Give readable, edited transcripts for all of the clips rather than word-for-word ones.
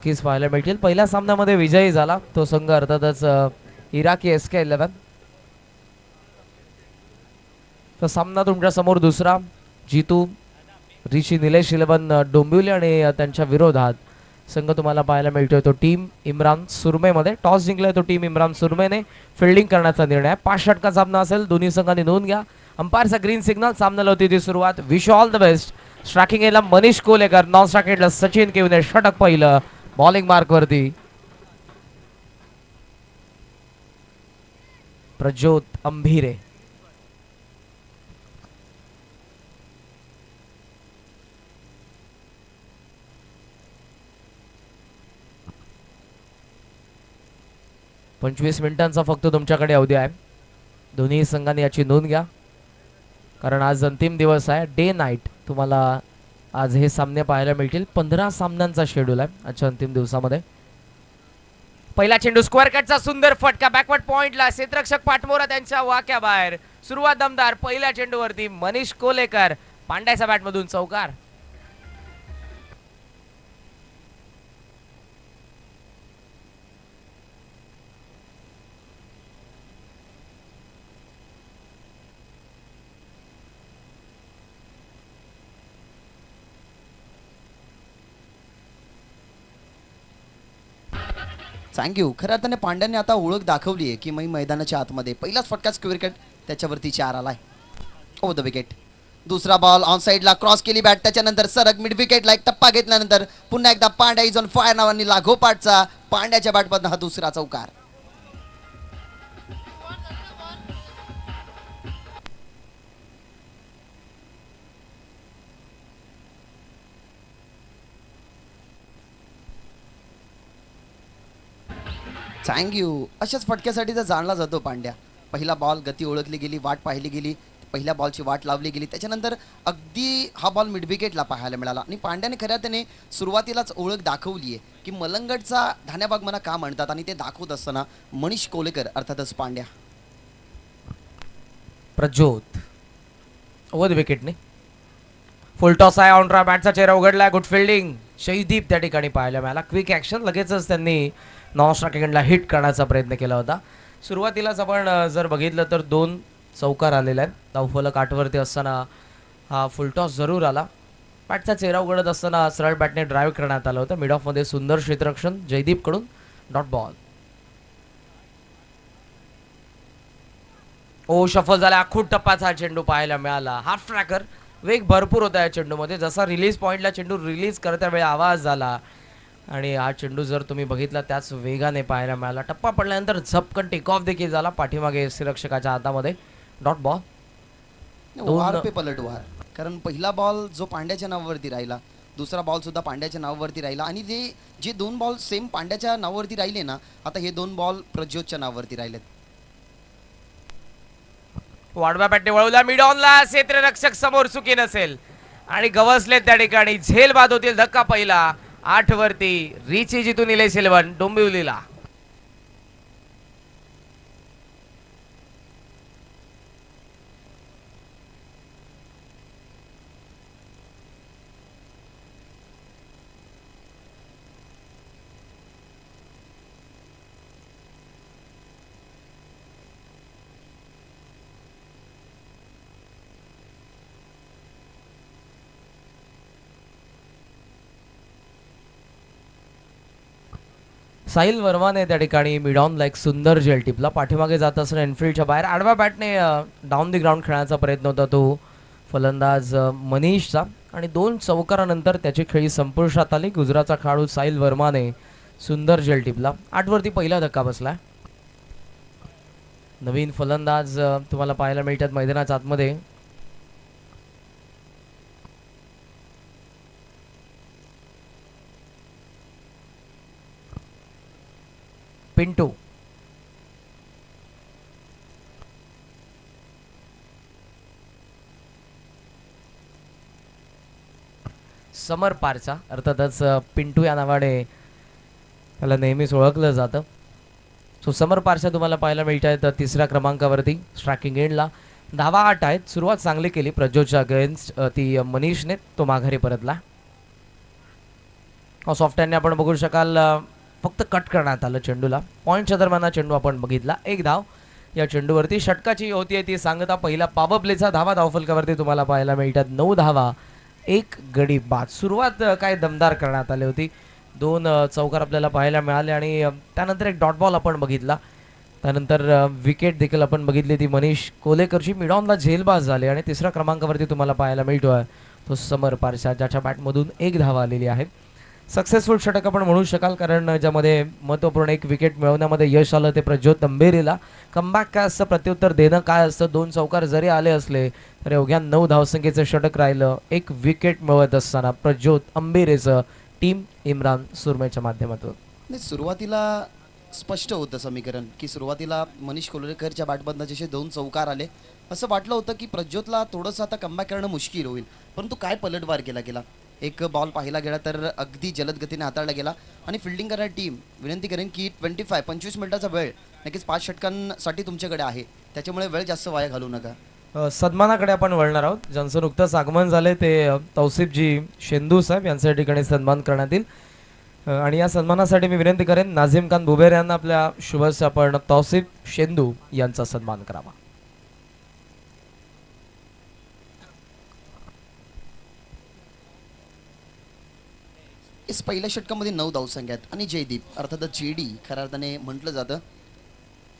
कीच पाहायला मिळतील. पहिल्या सामन्यामध्ये विजयी झाला तो संघ अर्थातच इराकी SK11. तर सामना तुमच्या समोर दुसरा जीतू ऋषी निलेश 11 डोंबिवली आणि त्यांच्या विरोधात संघ तुम्हाला पाहायला मिळतोय तो टीम इम्रान सुरमे मध्ये. टॉस जिंकलाय तो टीम इम्रान सुरमेने. फिल्डिंग करण्याचा निर्णय. 5 षटका सामना असेल. दोन्ही संघांनी नोंद घ्या. अंपायरचा ग्रीन सिग्नल. सामन्याला होती ती सुरुवात. Wish all the best. Striking एला मनीष कोलेकर. नॉन स्ट्रायकिंगला सचिन केवने. षटक पहिलं बॉलिंग मार्क वरती प्रज्योत अंभिरे. पंचवीस मिनिटांचा फक्त तुमच्याकडे अवधी आहे. दोन्ही संघांनी याची नोंद घ्या कारण आज अंतिम दिवस आहे. डे नाईट तुम्हाला आज हे सामने पाहायला मिळतील. 15 सामन्यांचा शेड्यूल आहे आजच्या अंतिम दिवसामध्ये. पहिला चेंडू स्क्वेअर कटचा सुंदर फटका बॅकवर्ड पॉइंटला. क्षेत्ररक्षक पाठमोरा त्यांच्या वाक्याबाहेर. सुरुवात दमदार. पहिल्या चेंडूवरती मनीष कोलेकर. पांड्याच्या बॅटमधून चौकार. थँक्यू. खरं अर्थाने पांड्याने आता ओळख दाखवली आहे की मी मैदानाच्या आतमध्ये पहिलाच फटका स्क्वेअर कट त्याच्यावरती 4 आलाय. Over the wicket. दुसरा बॉल ऑन साईडला क्रॉस केली बॅट. त्याच्यानंतर सरक मिड विकेटला एक टप्पा घेतल्यानंतर पुन्हा एकदा पांड्या इज ऑन फायर नावानी लागोपाठचा पांड्याच्या बॅटमधून हा दुसरा चौकार. थँक्यू. अशाच फटक्यासाठी तर जाणला जातो पांड्या. पहिला बॉल गती ओळखली गेली, वाट पाहिली गेली, पहिल्या बॉलची वाट लावली गेली, त्याच्यानंतर अगदी हा बॉल मिड विकेटला पाहायला मिळाला. आणि पांड्याने खऱ्या त्याने सुरुवातीलाच ओळख दाखवली आहे की मलंगटचा ठाण्याबाग मला का म्हणतात आणि ते दाखवत असताना मनीष कोलेकर अर्थातच पांड्या. प्रज्योत ओव्हर विकेटने फुल टॉस आहे. ऑनड्रा बॅटचा चेहरा उघडलाय. Good fielding. शहीदीप त्या ठिकाणी पाहायला मिळाला. Quick action. लगेचच त्यांनी नॉन स्ट्रायकिंगला हिट करण्याचा प्रयत्न केला होता. सुरुवातीलाच आपण जर बघितलं तर 2 चौकार आलेले आहेत. धावफलक 8 वरती असताना हा फुलटॉस जरूर आला. बॅटचा चेहरा उघडत असताना सरळ बॅटने ड्राईव्ह करण्यात आलं होतं. मिड ऑफमध्ये सुंदर क्षेत्ररक्षण जयदीपकडून. Dot ball. ओ शफल झाला. खूप टप्पाचा चेंडू पाहायला मिळाला. Half tracker. वेग भरपूर होता या चेंडूमध्ये. जसा रिलीज पॉईंटला चेंडू रिलीज करत्या वेळी आवाज झाला आणि हा चेंडू जर तुम्ही बघितला त्याच वेगाने पाहायला मिळाला. टप्पा पडल्यानंतर झपकन टेक ऑफ देखील झाला पाठीमागे श्रीरक्षकाच्या हातामध्ये. Dot ball. वार पे पलटवार. कारण पहिला बॉल जो पांड्याच्या नावावरती राहिला, दुसरा बॉल सुद्धा पांड्याच्या नावावरती राहिला आणि ते जे 2 बॉल सेम पांड्याच्या नावावरती राहिले ना, आता हे 2 बॉल प्रज्योतच्या नावावरती राहिलेत. वाढवा बॅटने वळवला मिड ऑनला. क्षेत्ररक्षक समोर चुकी नसेल आणि गवसले त्या ठिकाणी. झेल बाद होतील. धक्का पहिला 8 वरती. रिची जितू निलेश 11 डोंबिवलीला. साहिल वर्माने त्या ठिकाणी मिडॉनला एक सुंदर जेल टिपला. पाठीमागे जात असताना एनफिल्डच्या बाहेर आडव्या बॅटने डाऊन दी ग्राउंड खेळण्याचा प्रयत्न होता तो फलंदाज मनीषचा आणि 2 चौकारानंतर त्याची खेळी संपुष्टात आली. गुजरातचा खेळाडू साहिल वर्माने सुंदर जेल टिपला. 8 वरती पहिला धक्का बसला. नवीन फलंदाज तुम्हाला पाहायला मिळतात मैदानाच्या आतमध्ये. पिंटू. समर पारचा अर्थातच पिंटू या नावाने त्याला नेहमीच ओळखलं जातं. सो समर पारचा तुम्हाला पाहायला मिळत आहेत 3ऱ्या क्रमांकावरती. स्ट्रायकिंग एंडला धावा 8 आहेत. सुरुवात चांगली केली प्रज्योतच्या अगेन्स्ट ती मनीषने. तो माघारी परतला. सॉफ्ट हँडने आपण बघू शकाल फक्त कट करण्यात आलं चेंडूला. पॉईंटच्या दरम्यान हा चेंडू आपण बघितला. एक धाव या चेंडूवरती. षटकाची होती ती सांगता. पहिला पॉवर प्लेचा धावा धावफलकावरती तुम्हाला पाहायला मिळतात. 9 धावा, एक गडी बाद. सुरुवात काय दमदार करण्यात आली होती. 2 चौकार आपल्याला पाहायला मिळाले आणि त्यानंतर एक डॉट बॉल आपण बघितला. त्यानंतर विकेट देखील आपण बघितली ती मनीष कोलेकरची. मिडॉनला झेलबाज झाले आणि तिसऱ्या क्रमांकावरती तुम्हाला पाहायला मिळतोय तो समर पारशा, ज्याच्या बॅटमधून एक धावा आलेली आहे. सक्सेसफुल षटक आपण म्हणू शकाल, कारण ज्यामध्ये महत्त्वपूर्ण एक विकेट मिळवण्यामध्ये यश आलं ते प्रज्योत अंबेरीला. कमबॅक काय असतं, प्रत्युत्तर देणं काय असतं. 2 चौकार जरी आले असले तरी अवघ्या 9 धावसंख्येचं षटक राहिलं. एक विकेट मिळवत असताना प्रज्योत अंबेरीचं टीम इम्रान सुरमेच्या माध्यमातून. नाही, सुरुवातीला स्पष्ट होतं समीकरण की सुरुवातीला मनीष कोल्हेकरच्या बॅटमधनं जसे 2 चौकार आले, असं वाटलं होतं की प्रज्योतला थोडंसं आता कमबॅक करणं मुश्किल होईल. परंतु काय पलटवार केला गेला. एक बॉल पाहिला गेला तर अगदी जलद गतीने हाताळला गेला आणि फिल्डिंग करणारी टीम विनंती करेन की 25 मिनिटाचा वेळ नक्कीच 5 षटकांसाठी तुमच्याकडे आहे, त्याच्यामुळे वेळ जास्त वाया घालू नका. सन्मानाकडे आपण वळणार आहोत. ज्यांचं नुकतंच आगमन झाले ते तौसिफजी शेंदू साहेब यांच्या या ठिकाणी सन्मान करण्यात येईल. आणि या सन्मानासाठी मी विनंती करेन नाझीम खान बुबेर यांना आपल्या शुभस्य आपण तौसिफ शेंदू यांचा सन्मान करावा. इस पहिल्या षटकामध्ये 9 धावसंख्या आहेत आणि जयदीप अर्थातच जेडी खऱ्या अर्थाने म्हटलं जातं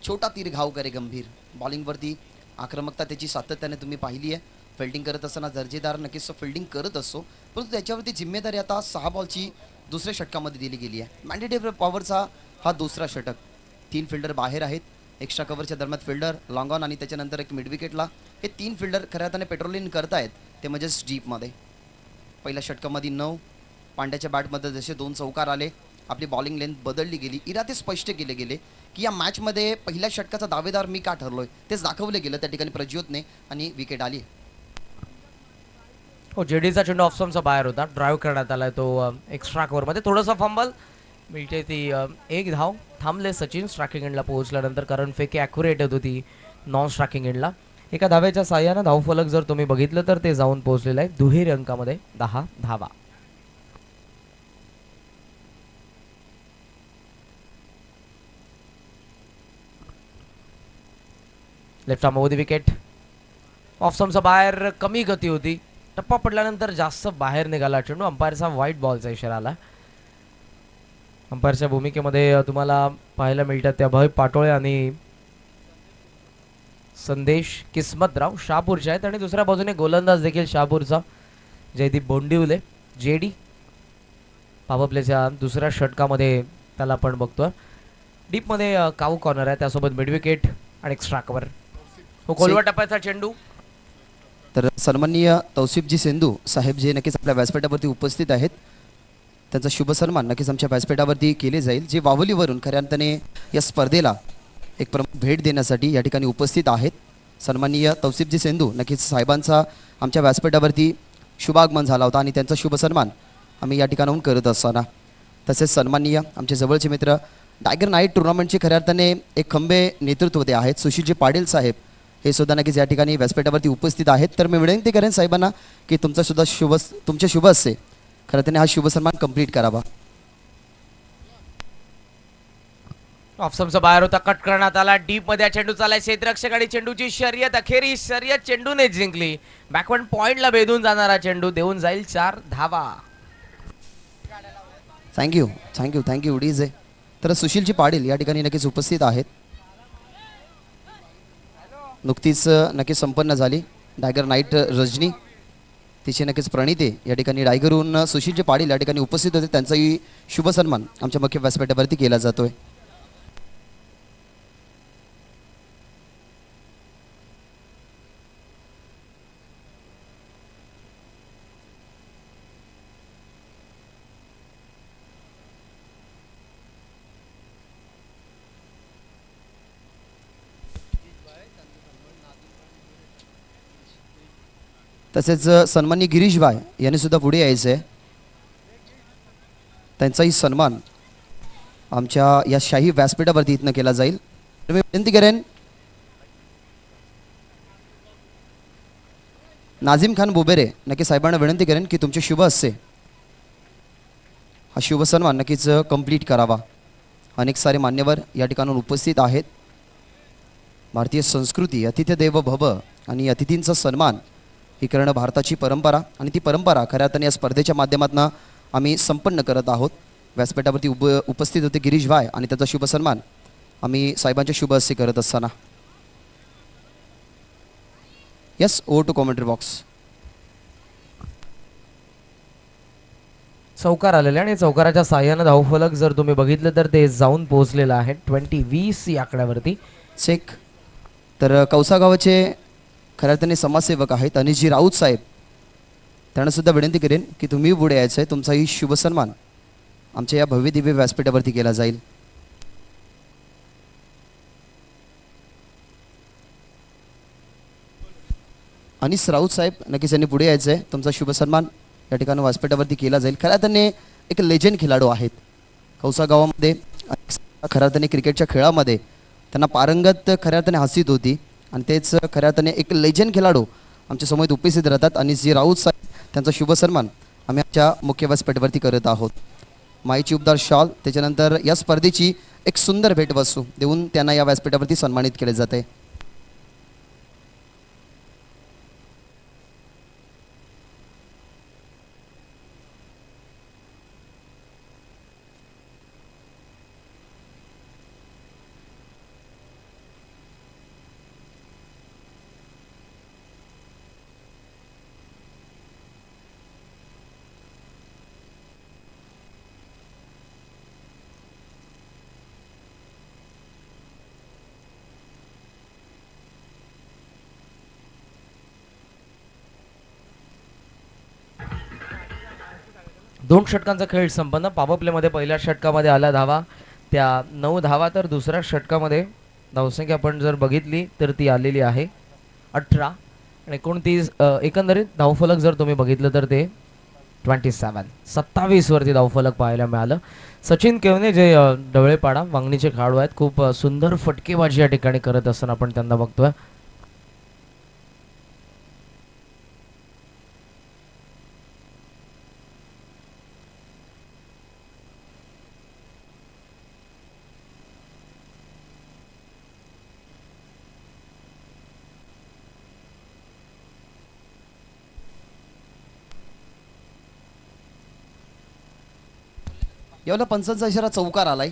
छोटा तीर घाव करे गंभीर. बॉलिंगवरती आक्रमकता त्याची सातत्याने तुम्ही पाहिली आहे. फिल्डिंग करत असताना दर्जेदार नक्कीच फिल्डिंग करत असतो, परंतु त्याच्यावरती जिम्मेदारी आता 6 बॉलची दुसऱ्या षटकामध्ये दिली गेली आहे. मॅन्डेटरी पॉवरचा हा दुसरा षटक. 3 फिल्डर बाहेर आहेत. एक्स्ट्रा कव्हरच्या दरम्यान फिल्डर लॉंग ऑन आणि त्याच्यानंतर एक मिड विकेटला हे 3 फिल्डर खऱ्या अर्थाने पेट्रोलिंग करतायत, ते म्हणजेच डीपमध्ये. पहिल्या षटकामध्ये 9, पांड्याच्या बॅटमध्ये जसे 2 चौकार आले, आपली बॉलिंग लेंथ बदलली गेली. इरादे स्पष्ट केले गेले की या मॅचमध्ये पहिल्या षटकाचा दावेदार मी का ठरलोय तेच दाखवले गेलं त्या ठिकाणी प्रज्योतने आणि विकेट आली. हो, जेडीचा चेंडू ऑफस्टम्पचा बाहेर होता. ड्राईव्ह करण्यात आला तो एक्स्ट्रा कव्हरमध्ये. थोडंसं फंबल मिळते ती एक धाव. थांबले सचिन स्ट्रायकिंग एंडला पोहोचल्यानंतर, कारण फेकी ॲक्युरेट येत होती नॉन स्ट्रायकिंग एंडला. एका धावेच्या साह्यानं धावफलक जर तुम्ही बघितलं तर ते जाऊन पोहोचलेलं आहे दुहेरी अंकामध्ये 10 धावा. Left arm over the wicket. ऑफस्टम्पचा बाहेर कमी गती होती. टप्पा पडल्यानंतर जास्त बाहेर निघाला चेंडू. अंपायरचा व्हाईट बॉलचा इशारा आला. अंपायरच्या भूमिकेमध्ये तुम्हाला पाहायला मिळतात त्या अभय पाटोळे आणि संदेश किस्मतराव शहापूरचे आहेत. आणि दुसऱ्या बाजूने गोलंदाज देखील शहापूरचा जयदीप बोंडिवले. जेडी पॉवर प्लेच्या दुसऱ्या षटकामध्ये त्याला आपण बघतोय. डीपमध्ये काऊ कॉर्नर आहे, त्यासोबत मिड विकेट आणि एक्स्ट्रा कव्हर. हो, खोलवा टप्प्याचा चेंडू. तर सन्माननीय तौसिफजी सेंदू साहेब जे नक्कीच आपल्या व्यासपीठावरती उपस्थित आहेत, त्यांचा शुभ सन्मान नक्कीच आमच्या व्यासपीठावरती केले जाईल, जे वावलीवरून खऱ्या अर्थाने या स्पर्धेला एक प्रमुख भेट देण्यासाठी या ठिकाणी उपस्थित आहेत. सन्माननीय तौसिफजी सेंदू नक्कीच साहेबांचा आमच्या व्यासपीठावरती शुभागमन झाला होता आणि त्यांचा शुभ सन्मान आम्ही या ठिकाणाहून करत असताना, तसेच सन्माननीय आमचे जवळचे मित्र टायगर नाईट टुर्नामेंटचे खऱ्या अर्थाने एक खंबे नेतृत्वते आहेत सुशीलजी पाटील साहेब, हे सुद्धा नक्कीच या ठिकाणी व्यासपीठावरती उपस्थित आहेत. तर मी विनंती करेन साहेबांना की तुमचा सुद्धा तुमचे शुभ असते खरं त्याने हा शुभ सन्मान कंप्लीट करावा. ऑफस्टम्पचा बाहेर होता, कट करण्यात आला. डीप मध्ये चेंडू चालाय. क्षेत्ररक्षक आणि चेंडूची शर्यत. अखेरी शर्यत चेंडूने जिंकली. बॅकवर्ड पॉइंटला भेदून जाणारा चेंडू देऊन जाईल 4 धावा. Thank you thank you thank you DJ. तर सुशीलजी पाटील या ठिकाणी नक्कीच उपस्थित आहेत. नुकतीच नक्कीच संपन्न झाली टायगर नाईट रजनी, तिचे नक्कीच प्रणिते या ठिकाणी डायगरहून सुशीलजी पाटील या ठिकाणी उपस्थित होते. त्यांचाही शुभ सन्मान आमच्या मुख्य व्यासपीठावरती केला जातोय. तसेच सन्माननीय गिरीश भाई यांनी सुद्धा पुढे यायचं आहे. त्यांचाही सन्मान आमच्या या शाही व्यासपीठावरती इथनं केला जाईल. तर मी विनंती करेन नाझीम खान बुबेरे नक्की साहेबांना विनंती करेन की तुमचे शुभ असते हा शुभसन्मान नक्कीच कंप्लीट करावा. अनेक सारे मान्यवर या ठिकाणाहून उपस्थित आहेत. भारतीय संस्कृती अतिथी देव भव आणि अतिथींचा सन्मान ही करणं भारताची परंपरा आणि ती परंपरा खऱ्या अर्थाने या स्पर्धेच्या माध्यमातून आम्ही संपन्न करत आहोत. व्यासपीठावरती उपस्थित होते गिरीश भाई आणि त्याचा शुभ सन्मान आम्ही साहेबांच्या शुभ हस्ते करत असताना. Yes, over to commentary box. चौकार आलेले आणि चौकाराच्या साह्यानं धावफलक जर तुम्ही बघितलं तर ते जाऊन पोहोचलेलं आहे 20-20 या आकड्यावरती. चेक. तर कौसा गावाचे खऱ्या अर्थाने समाजसेवक आहेत अनिशजी राऊत साहेब, त्यांना सुद्धा विनंती करेन की तुम्ही पुढे यायचं आहे. तुमचाही शुभ सन्मान आमच्या या भव्य दिव्य व्यासपीठावरती केला जाईल. अनिश राऊत साहेब नक्कीच यांनी पुढे यायचं आहे. तुमचा शुभ सन्मान या ठिकाणी व्यासपीठावरती केला जाईल. खऱ्या अर्थाने एक लेजंड खेळाडू आहेत कौसा गावामध्ये. खऱ्या अर्थाने क्रिकेटच्या खेळामध्ये त्यांना पारंगत खऱ्या अर्थाने हसीत होती आणि तेच खऱ्या अर्थाने एक लेजंड खेळाडू आमच्या समोर उपस्थित राहतात. अनिशजी राऊत साहेब, त्यांचा शुभ सन्मान आम्ही आमच्या मुख्य व्यासपीठावरती करत आहोत. माईची उबदार शॉल, त्याच्यानंतर या स्पर्धेची एक सुंदर भेटवस्तू देऊन त्यांना या व्यासपीठावरती सन्मानित केले जाते. दोन षटकांचा खेळ संपन्न. पॉवर प्लेमध्ये पहिल्या षटकामध्ये आल्या धावा त्या 9 धावा, तर दुसऱ्या षटकामध्ये धावसंख्या आपण जर बघितली तर ती आलेली आहे 18 आणि 29. एकंदरीत धावफलक जर तुम्ही बघितलं तर ते 27 वरती धावफलक पाहायला मिळालं. सचिन केवने जे डवळेपाडा वांगणीचे खेळाडू आहेत, खूप सुंदर फटकेबाजी या ठिकाणी करत असताना आपण त्यांना बघतोय. यावेळेला पंचांचा इशारा चौकार आलाय.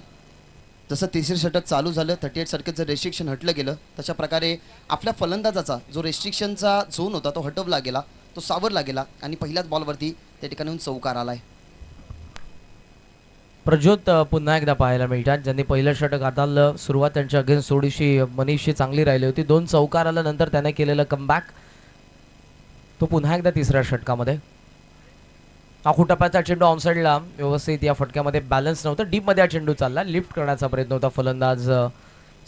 जसं तिसरे षटक चालू झालं, 38 सर्कलचं रेस्ट्रिक्शन हटलं गेलं, तशा प्रकारे आपल्या फलंदाजाचा जो रेस्ट्रिक्शनचा झोन होता तो हटवला गेला, तो सावरला गेला आणि पहिल्याच बॉलवरती त्या ठिकाणी चौकार आलाय. प्रज्योत पुन्हा एकदा पाहायला मिळतात, ज्यांनी पहिलं षटक हाताळलं. सुरुवात त्यांच्या अगेन्स्ट थोडीशी मनीषची चांगली राहिली होती. 2 चौकार आल्यानंतर त्याने केलेलं कमबॅक तो पुन्हा एकदा तिसऱ्या षटकामध्ये. आखुटप्प्याचा चेंडू ऑनसाईडला व्यवस्थित या फटक्यामध्ये बॅलन्स नव्हतं. डीपमध्ये हा चेंडू चालला, लिफ्ट करण्याचा प्रयत्न होता फलंदाज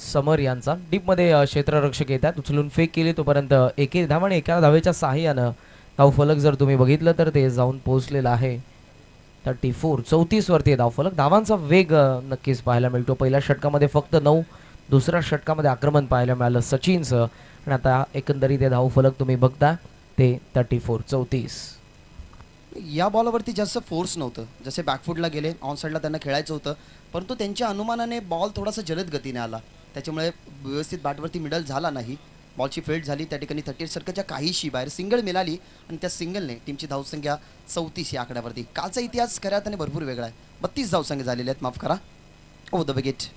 समर यांचा. डीपमध्ये क्षेत्ररक्षक येतात, उचलून फेक केली, तोपर्यंत एक धाव आणि एका धावेच्या साहाय्यानं धावफलक जर तुम्ही बघितलं तर ते जाऊन पोहोचलेलं आहे 34 वरती धावफलक. धावांचा वेग नक्कीच पाहायला मिळतो. पहिल्या षटकामध्ये फक्त 9, दुसऱ्या षटकामध्ये आक्रमण पाहायला मिळालं सचिनचं आणि आता एकंदरीत हे धावफलक तुम्ही बघता ते 34. या बॉलवरती जास्त फोर्स नव्हतं. जसे बॅकफुटला गेले, ऑनसाईडला त्यांना खेळायचं होतं, परंतु त्यांच्या अनुमानाने बॉल थोडासा जलद गतीने आला, त्याच्यामुळे व्यवस्थित बॅटवरती मिडल झाला नाही. बॉलची फेल्ड झाली, त्या ठिकाणी 38 सर्कलच्या काहीशी बाहेर सिंगल मिळाली आणि त्या सिंगलने टीमची धावसंख्या 34 या आकड्यावरती. कालचा इतिहास खऱ्या अर्थाने भरपूर वेगळा आहे. 32 धावसंख्या झालेल्या आहेत, माफ करा. ओ द विकेट.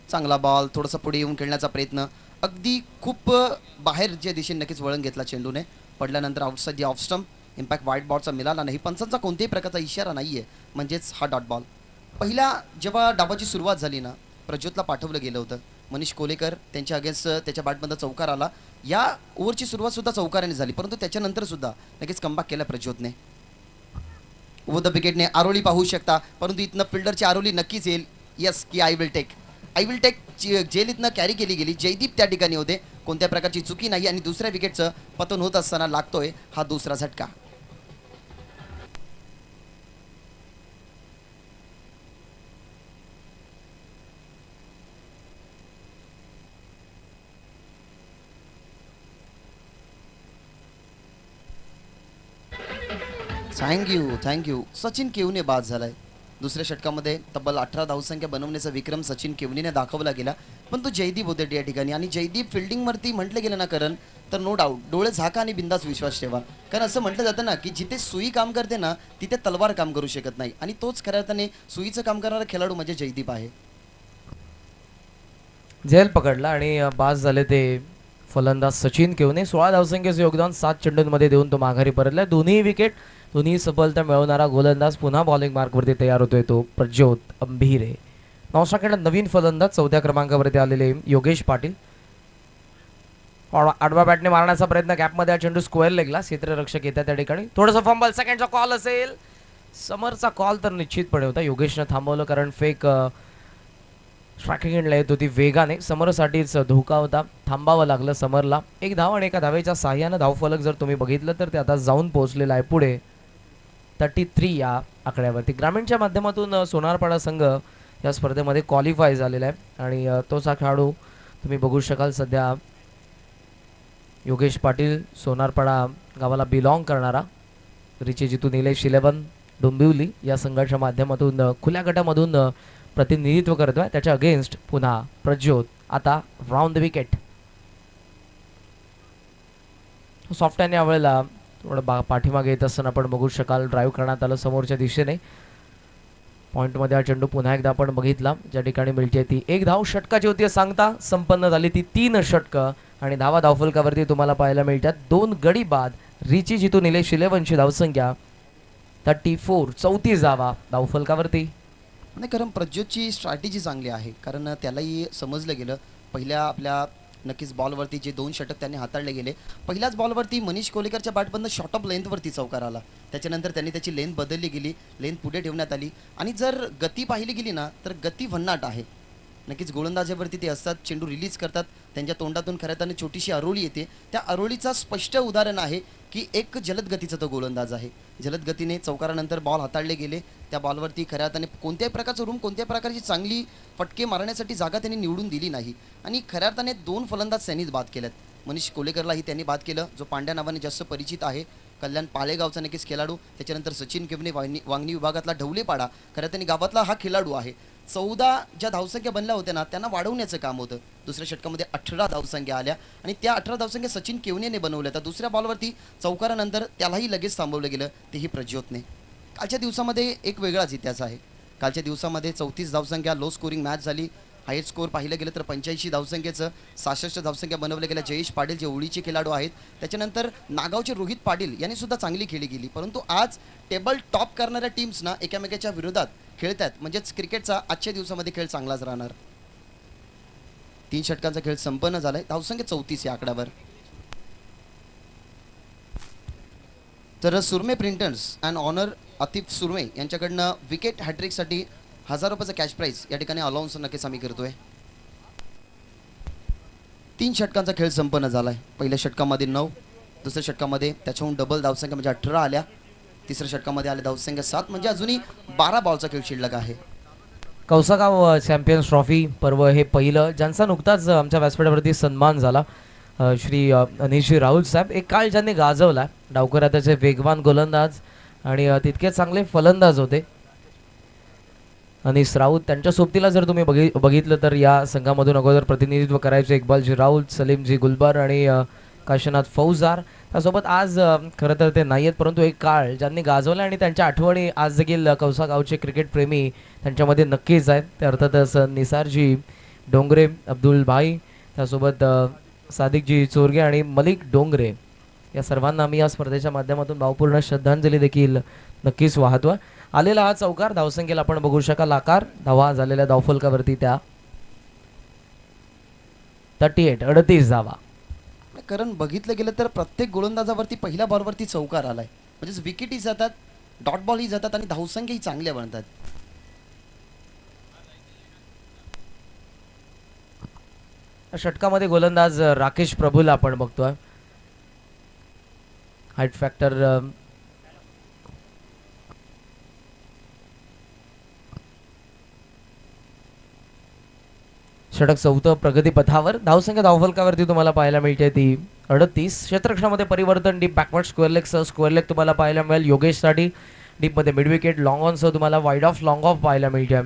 चांगला बॉल, थोडासा पुढे येऊन खेळण्याचा प्रयत्न, अगदी खूप बाहेरच्या दिशेने नक्कीच वळण घेतला चेंडूने. पडल्यानंतर outside the off stump. Impact white बॉलचा मिळाला नाही. पंचांचा कोणत्याही प्रकारचा इशारा नाही आहे, म्हणजेच हा डॉट बॉल. पहिल्या जेव्हा डावाची सुरुवात झाली ना, प्रज्योतला पाठवलं गेलं होतं. मनीष कोलेकर त्यांच्या अगेन्स्ट त्याच्या बॅटमध्ये चौकार आला. या ओव्हरची सुरुवात सुद्धा चौकाराने झाली, परंतु त्याच्यानंतर सुद्धा नक्कीच कमबॅक केला प्रज्योतने. ओव्हर द विकेटने आरोली पाहू शकता, परंतु इथनं फिल्डरची आरोली नक्कीच येईल. यस की आय विल टेक जेल इथनं कॅरी केली गेली. जयदीप त्या ठिकाणी होते, कोणत्या प्रकारची चुकी नाही आणि दुसऱ्या विकेटचं पतन होत असताना लागतोय हा दुसरा झटका. थँक्यू सचिन केवने बाद झालाय. दुसऱ्या षटकामध्ये तब्बल 18 धावसंख्या बनवण्याचा विक्रम सचिन केवनीने दाखवला गेला, पण तो जयदीप होते या ठिकाणी. आणि जयदीप फिल्डिंगवरती म्हटलं गेलं ना करण, तर नो डाऊट डोळे झाका आणि बिंदास विश्वास ठेवा. कारण असं म्हटलं जातं ना की जिथे सुई काम करते ना तिथे तलवार काम करू शकत नाही, आणि तोच खऱ्या अर्थाने सुईचं काम करणारा खेळाडू म्हणजे जयदीप आहे. झेल पकडला आणि बाद झाले ते फलंदाज सचिन केवने. 16 धावसंख्येचं योगदान 7 चेंडूंमध्ये देऊन तो माघारी परतला. दोन्ही विकेट, दोन्ही सफलता मिळवणारा गोलंदाज पुन्हा बॉलिंग मार्कवरती तयार होतोय तो प्रज्योत अंभीरे. नौशाखेडला नवीन फलंदाज 14 क्रमांकावरती आलेले योगेश पाटील. आडवा बॅटने मारण्याचा प्रयत्न, गॅपमध्ये हा चेंडू स्क्वेअर लेगला. क्षेत्ररक्षक येतात त्या ठिकाणी. थोडंसं फंबल, सेकंडचा कॉल असेल. समरचा कॉल तर निश्चितपणे होता. योगेशनं थांबवलं कारण फेक स्ट्रायकिंग एंडला येत होती वेगाने. समरसाठीच धोका होता, थांबावं लागलं समरला. एक धाव आणि एका धावेच्या साह्यानं धावफलक जर तुम्ही बघितलं तर ते आता जाऊन पोहोचलेलं आहे पुढे 33 या आकड्यावरती. ग्रामीणच्या माध्यमातून सोनारपाडा संघ या स्पर्धेमध्ये क्वालिफाय झालेला आहे आणि तोच हा खेळाडू तुम्ही बघू शकाल सध्या. योगेश पाटील सोनारपाडा गावाला बिलॉंग करणारा, रिची जितू निलेश 11 डोंबिवली या संघाच्या माध्यमातून खुल्या गटामधून प्रतिनिधित्व करतोय. त्याच्या अगेन्स्ट पुन्हा प्रज्योत. आता round the wicket. Soft hand यावेळेला थोडं पाठीमागे येत असताना आपण बघू शकाल. ड्राईव्ह करण्यात आलं समोरच्या दिशेने. पॉईंटमध्ये हा चेंडू पुन्हा एकदा आपण बघितला, ज्या ठिकाणी मिळते ती एक धाव. षटकाची होती सांगता संपन्न झाली ती 3 षटकं आणि धावफलकावरती तुम्हाला पाहायला मिळतात 2 गडी बाद. रिची जितू निलेश 11ची धावसंख्या 34, 34 धावा धावफलकावरती. नाही, कारण प्रज्योतची स्ट्रॅटेजी चांगली आहे, कारण त्यालाही समजलं गेलं पहिल्या आपल्या नक्कीच बॉलवरती जे 2 षटक त्यांनी हाताळले गेले. पहिल्याच बॉलवरती मनीष कोलेकरच्या बॅटबंद शॉर्ट ऑफ लेंथवरती चौकार आला. त्याच्यानंतर त्यांनी त्याची लेंथ बदलली गेली, लेंथ पुढे ठेवण्यात आली. आणि जर गती पाहिली गेली ना तर गती भन्नाट आहे. नक्कीच गोलंदाजावरती ते असतात, चेंडू रिलीज करतात, त्यांच्या तोंडातून खऱ्या अर्थाने छोटीशी अरोळी येते. त्या अरोळीचा स्पष्ट उदाहरण आहे की एक जलद गतीचा तो गोलंदाज आहे. जलद गतीने चौकारानंतर बॉल हाताळले गेले. त्या बॉलवरती खऱ्या अर्थाने कोणत्याही प्रकारचं रूम, कोणत्याही प्रकारची चांगली फटके मारण्यासाठी जागा त्यांनी निवडून दिली नाही. आणि खऱ्या अर्थाने 2 फलंदाज त्यांनीच बाद केल्यात. मनीष कोलेकरलाही त्यांनी बाद केलं, जो पांड्या नावाने जास्त परिचित आहे. कल्याण पाळेगावचा नक्कीच खेळाडू. त्याच्यानंतर सचिन केवने वांगणी विभागातला ढवलेपाडा, खऱ्या अर्थाने गावातला हा खेळाडू आहे. 14 ज्या धावसंख्या बनल्या होत्या ना त्यांना वाढवण्याचं काम होतं. दुसऱ्या षटकामध्ये 18 धावसंख्या आल्या आणि त्या 18 धावसंख्या सचिन केवनेने बनवल्या. तर दुसऱ्या बॉलवरती चौकारानंतर त्यालाही लगेच थांबवलं गेलं, तेही प्रज्योतने. कालच्या दिवसामध्ये एक वेगळाच इतिहास आहे. कालच्या दिवसामध्ये 34 धावसंख्या, लो स्कोरिंग मॅच झाली. हायस्ट स्कोर पाहिलं गेलं तर 85 धावसंख्येचं 66 धावसंख्या बनवल्या गेल्या. जयेश पाटील जे ओळीचे खेळाडू आहेत, त्याच्यानंतर नागावचे रोहित पाटील यांनी सुद्धा चांगली खेळी गेली. परंतु आज टेबल टॉप करणाऱ्या टीम्स ना एकमेकाच्या विरोधात खेळतात, म्हणजेच क्रिकेटचा आजच्या दिवसामध्ये खेळ चांगलाच राहणार. 3 षटकांचा खेळ संपन्न झालाय. धावसंख्या 34 या आकड्यावर. तर Surme printers and owner Atif Surme यांच्याकडनं विकेट हॅट्रिकसाठी 1000 रुपयाचा कॅश प्राईज या ठिकाणी अलाउन्स नक्कीच आम्ही करतोय. 3 षटकांचा खेळ संपन्न झालाय. पहिल्या षटकामध्ये 9, दुसऱ्या षटकामध्ये त्याच्याहून डबल धावसंख्या म्हणजे 18 आल्या. तिसऱ्या षटकामध्ये आले धावसंख्या 7, म्हणजे अजूनही 12 बॉलचा खेळ शिल्लक आहे. कौसागाव चॅम्पियन्स ट्रॉफी पर्व हे पहिलं, ज्यांचा नुकताच आमच्या व्यासपीठावरती सन्मान झाला. श्री अनिशजी राहुल साहेब. एक काळ ज्यांनी गाजवला. डावकऱ्या त्याचे वेगवान गोलंदाज आणि तितके चांगले फलंदाज होते अनिस राऊत. त्यांच्या सोबतीला जर तुम्ही बघितलं तर या संघामधून अगोदर प्रतिनिधित्व करायचे इक्बालजी राऊत, सलीमजी गुलबर आणि काशीनाथ फौजदार. त्यासोबत आज खरं तर ते नाही आहेत, परंतु एक काळ ज्यांनी गाजवला आणि त्यांच्या आठवणी आज देखील कौसागावचे क्रिकेट प्रेमी त्यांच्यामध्ये नक्कीच आहेत. ते अर्थातच निसारजी डोंगरे, अब्दुल भाई, त्यासोबत सादिकजी चोरगे आणि मलिक डोंगरे या सर्वांना आम्ही या स्पर्धेच्या माध्यमातून भावपूर्ण श्रद्धांजली देखील नक्कीच वाहतोय. आलेला हा चौकार धावसंख्येला आपण बघू शकाल आकार. धावा झालेल्या धावफलकावरती त्या 38, 38 धावा. कारण बघितलं गेलं तर प्रत्येक गोलंदाजावरती पहिल्या बॉलवरती चौकार आलाय, म्हणजेच विकेटही जातात, डॉट बॉलही जातात आणि धावसंख्याही चांगल्या बनतात. षटकामध्ये गोलंदाज राकेश प्रभूला आपण बघतोय. हाईट फॅक्टर षटक 4 प्रगतीपथावर. धावसंख्या धावफलकावरती तुम्हाला पाहायला मिळते ती 38. क्षेत्ररक्षणामध्ये परिवर्तन, डीप बॅकवर्ड स्क्वेअर लेग सह स्क्वेअर लेग तुम्हाला पाहायला मिळेल योगेशसाठी. डीपमध्ये मिड विकेट लॉंग ऑनसह तुम्हाला वाईड ऑफ लॉंग ऑफ पाहायला मिळते.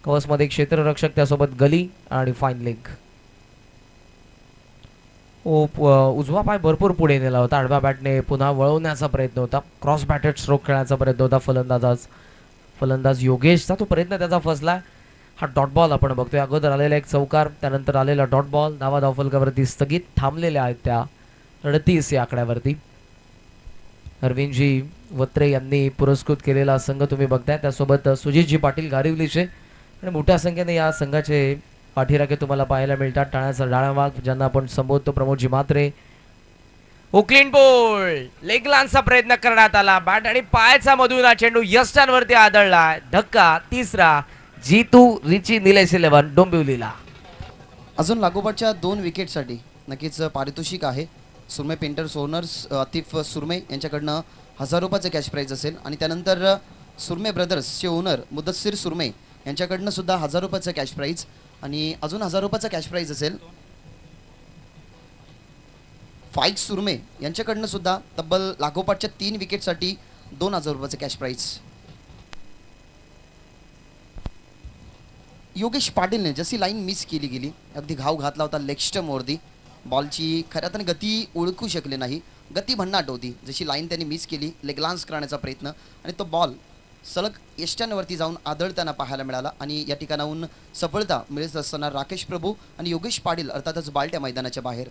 कव्हर्समध्ये क्षेत्ररक्षक त्यासोबत गली आणि फाईन लेग. उजवा पाय भरपूर पुढे नेला होता. आडव्या बॅटने पुन्हा वळवण्याचा प्रयत्न होता. क्रॉस बॅटेड स्ट्रोक खेळण्याचा प्रयत्न होता फलंदाज योगेशचा. तो प्रयत्न त्याचा फसला. हा डॉट बॉल आपण बघतोय. अगोदर आलेला एक चौकार, त्यानंतर आलेला डॉट बॉल. धावा धावफलकावरती स्थगित थांबलेल्या आहेत त्या 38 या आकड्यावरती. अरविंदजी वत्रे यांनी पुरस्कृत केलेला संघ तुम्ही बघताय. त्यासोबत सुजितजी पाटील गारिवलीचे आणि मोठ्या संख्येने या संघाचे पाठीराखे तुम्हाला पाहायला मिळतात. टाळ्याचा डाळा वाघ ज्यांना आपण संबोधतो Pramod ji Mhatre. Clean ball leg लांचा प्रयत्न करण्यात आला. बॅट आणि पायाचा मधून हा चेंडू यष्टांवरती आदळला. धक्का तिसरा. जीतू रिची निलेश 11 डोंबिवलीला. अजून लागोपाठच्या 2 विकेटसाठी नक्कीच पारितोषिक आहे. सुरमे पेंटर्स ओनर्स आतिफ सुरमे यांच्याकडनं 1000 रुपयाचं कॅश प्राईज असेल आणि त्यानंतर सुरमे ब्रदर्सचे ओनर मुदस्सीर सुरमे यांच्याकडनं सुद्धा 1000 रुपयाचं कॅश प्राईज आणि अजून 1000 रुपयाचं कॅश प्राईज असेल. फाईक सुरमे यांच्याकडनं सुद्धा तब्बल लागोपाठच्या 3 विकेटसाठी 2000 रुपयाचं कॅश प्राईज. योगेश पाटीलने जशी लाईन मिस केली गेली, अगदी घाव घातला होता लेग स्टंपवरती. बॉलची खऱ्यातून गती ओळखू शकले नाही. गती भन्नाट होती. जशी लाईन त्यांनी मिस केली, लेग लान्स करण्याचा प्रयत्न आणि तो बॉल सलग यष्ट्यांवरती जाऊन आदळताना पाहायला मिळाला आणि या ठिकाणाहून सफलता मिळत असताना राकेश प्रभू आणि योगेश पाटील अर्थातच बालट्या मैदानाच्या बाहेर.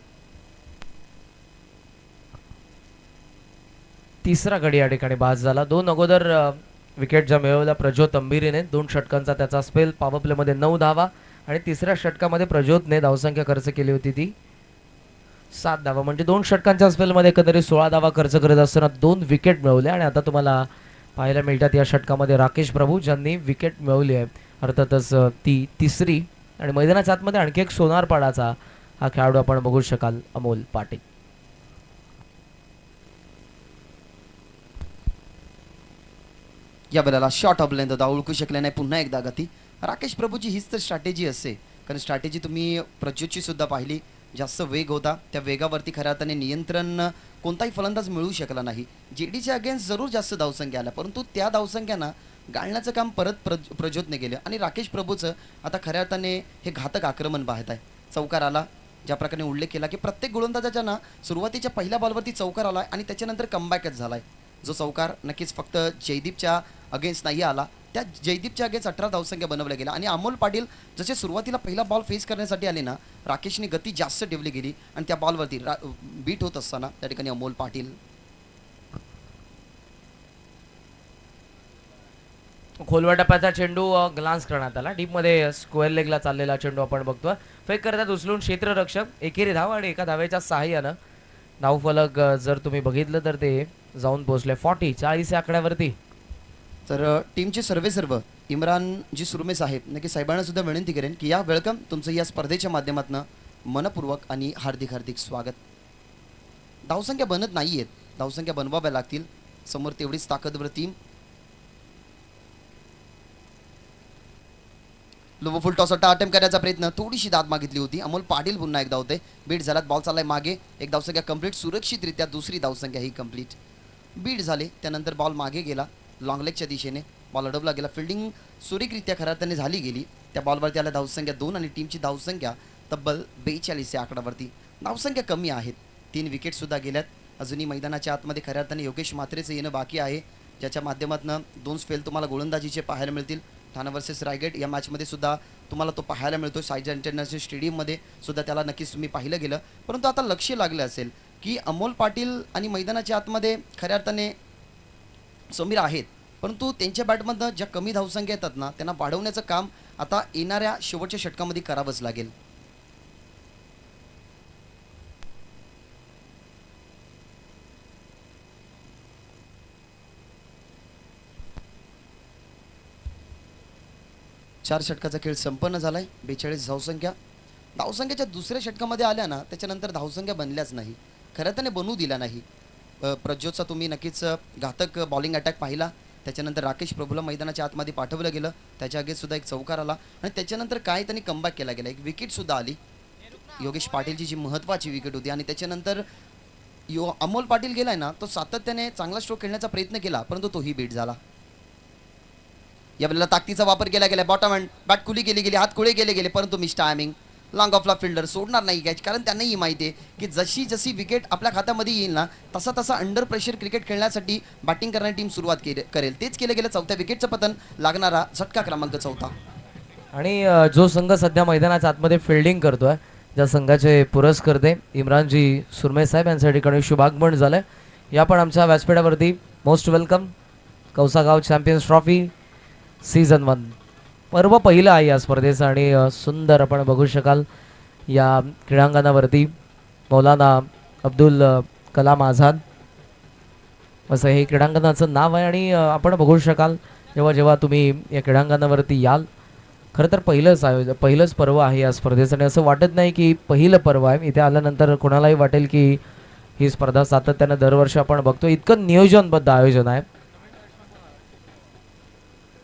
तिसरा गडी या ठिकाणी बाद झाला. 2 अगोदर विकेट ज्या मिळवल्या प्रज्योत अंबिरीने 2 षटकांचा त्याचा स्पेल. पॉवर प्लेमध्ये 9 धावा आणि तिसऱ्या षटकामध्ये प्रज्योतने धावसंख्या खर्च केली होती ती 7 धावा. म्हणजे 2 षटकांच्या स्पेलमध्ये एकंदरीत 16 धावा खर्च करत असताना 2 विकेट मिळवल्या. आणि आता तुम्हाला पाहायला मिळतात या षटकामध्ये राकेश प्रभू ज्यांनी विकेट मिळवली आहे. अर्थातच ती तिसरी. आणि मैदानाच्या आतमध्ये आणखी एक सोनारपाडाचा हा खेळाडू आपण बघू शकाल, अमोल पाटील. या बलाला शॉर्ट ऑफ लेंथ होता, ओळखू शकले नाही. पुन्हा एकदा गती. राकेश प्रभूची हीच तर स्ट्रॅटेजी असते, कारण स्ट्रॅटेजी तुम्ही प्रज्योतची सुद्धा पाहिली. जास्त वेग होता, त्या वेगावरती खऱ्या अर्थाने नियंत्रण कोणताही फलंदाज मिळू शकला नाही. जेडीच्या अगेन्स्ट जरूर जास्त धावसंख्या आल्या, परंतु त्या धावसंख्यांना गाळण्याचं काम परत प्रज्योतने केलं. आणि राकेश प्रभूचं आता खऱ्या अर्थाने हे घातक आक्रमण पाहत आहे. चौकार आला, ज्या प्रकारे उल्लेख केला की प्रत्येक गोलंदाजाच्या ना सुरुवातीच्या पहिल्या बॉलवरती चौकार आला आणि त्याच्यानंतर कमबॅकच झालाय. जो चौकार नक्कीच फक्त जयदीपच्या अगेन्स्ट नाही आला, त्या जयदीपच्या अगेन्स्ट 18 धावसंख्या बनवल्या गेल्या. आणि अमोल पाटील जसे सुरुवातीला पहिला बॉल फेस करण्यासाठी आले ना, राकेशने गती जास्त ठेवली गेली आणि त्या बॉलवरती बीट होत असताना त्या ठिकाणी अमोल पाटील. खोलवर टप्प्याचा चेंडू ग्लान्स करण्यात आला. डीपमध्ये स्क्वेअर लेगला चाललेला चेंडू आपण बघतोय. फेक करतात उचलून क्षेत्ररक्षक. एकेरी धाव आणि एका धावेच्या सहाय्यानं धावफलक जर तुम्ही बघितलं तर ते जाऊन पोहोचले 40 या आकड्यावरती. तर टीमचे सर्व इम्रानजी सुरमे साहेब नक्की साहेबांना सुद्धा विनंती करेन की या वेलकम तुमचं या स्पर्धेच्या माध्यमातून मनपूर्वक आणि हार्दिक हार्दिक स्वागत. धावसंख्या बनत नाही आहेत, धावसंख्या बनवाव्या लागतील. समोर तेवढीच ताकदवर टीम. लो फुल टॉस अटेम्प्ट करण्याचा प्रयत्न, थोडीशी दाद मागितली होती. अमोल पाटील पुन्हा एकदा होते. बीट झाल्यात, बॉल चाललाय मागे. एक धावसंख्या कंप्लीट सुरक्षितरित्या. दुसरी धावसंख्या ही कंप्लीट. बीट झाले, त्यानंतर बॉल मागे गेला लॉंग लेगच्या दिशेने. बॉल अडवला गेला. फिल्डिंग सुरेखरित्या खऱ्या अर्थाने झाली गेली. त्या बॉलवरती आल्या धावसंख्या 2 आणि टीमची धावसंख्या तब्बल 42 या आकड्यावरती. धावसंख्या कमी आहेत. 3 विकेट सुद्धा गेल्यात. अजूनही मैदानाच्या आतमध्ये खऱ्या अर्थाने योगेश म्हात्रेचं येणं बाकी आहे, ज्याच्या माध्यमातून 2 स्पेल तुम्हाला गोलंदाजीचे पाहायला मिळतील. ठाणे वर्सेस रायगड या मॅचमध्ये सुद्धा तुम्हाला तो पाहायला मिळतो. साईजा इंटरनॅशनल स्टेडियममध्ये सुद्धा त्याला नक्कीच तुम्ही पाहिलं गेलं. परंतु आता लक्ष लागलं असेल की अमोल पाटील आणि मैदानाच्या आतमध्ये खऱ्या अर्थाने समीर आहेत, परंतु त्यांच्या बॅटमधनं ज्या कमी धावसंख्या येतात ना, त्यांना वाढवण्याचं काम आता येणाऱ्या शेवटच्या षटकामध्ये करावंच लागेल. चार षटकाचा खेळ संपन्न झालाय. 42 धावसंख्या. धावसंख्येच्या दुसऱ्या षटकामध्ये आल्या ना, त्याच्यानंतर धावसंख्या बनल्याच नाही, खऱ्या त्याने बनवू दिला नाही. प्रज्योतचा तुम्ही नक्कीच घातक बॉलिंग अटॅक पाहिला. त्याच्यानंतर राकेश प्रभूला मैदानाच्या आतमध्ये पाठवलं गेलं. त्याच्या अगेन्स्ट सुद्धा एक चौकार आला आणि त्याच्यानंतर काय त्यांनी कमबॅक केला गेला. एक विकेट सुद्धा आली. योगेश पाटीलची जी महत्त्वाची विकेट होती. आणि त्याच्यानंतर अमोल पाटील गेलाय ना, तो सातत्याने चांगला स्ट्रोक खेळण्याचा प्रयत्न केला, परंतु तोही बीट झाला. यावेळेला ताकदीचा वापर केला गेला. बॉटम हँड बॅट खुली केली गेली, हात खुळे केले गेले, परंतु मिस टायमिंग. लॉंग ऑफला फिल्डर सोडणार नाही कॅच, कारण त्यांनाही माहिती आहे की जशी जशी विकेट आपल्या खात्यामध्ये येईल ना, तसा तसा अंडर प्रेशर क्रिकेट खेळण्यासाठी बॅटिंग करणारी टीम सुरुवात करेल. तेच केलं गेलं. चौथ्या विकेटचं पतन, लागणारा झटका क्रमांक 4. आणि जो संघ सध्या मैदानाच्या आतमध्ये फिल्डिंग करतोय, ज्या संघाचे पुरस्कर्ते इम्रानजी सुरमे साहेब यांच्या ठिकाणी शुभागमन झालंय. या पण आमच्या व्यासपीठावरती most welcome. Kausagaon champions trophy season 1 पर्व पहिलं आहे या स्पर्धेचं आणि सुंदर आपण बघू शकाल या क्रीडांगणावरती मौलाना अब्दुल कलाम आझाद असं हे क्रीडांगणाचं नाव आहे. आणि आपण बघू शकाल जेव्हा जेव्हा तुम्ही या क्रीडांगणावरती याल, खरं तर पहिलंच पर्व आहे या स्पर्धेचं. आणि असं वाटत नाही की पहिलं पर्व आहे. इथे आल्यानंतर कोणालाही वाटेल की ही स्पर्धा सातत्यानं दरवर्षी आपण बघतो. इतकं नियोजनबद्ध आयोजन आहे.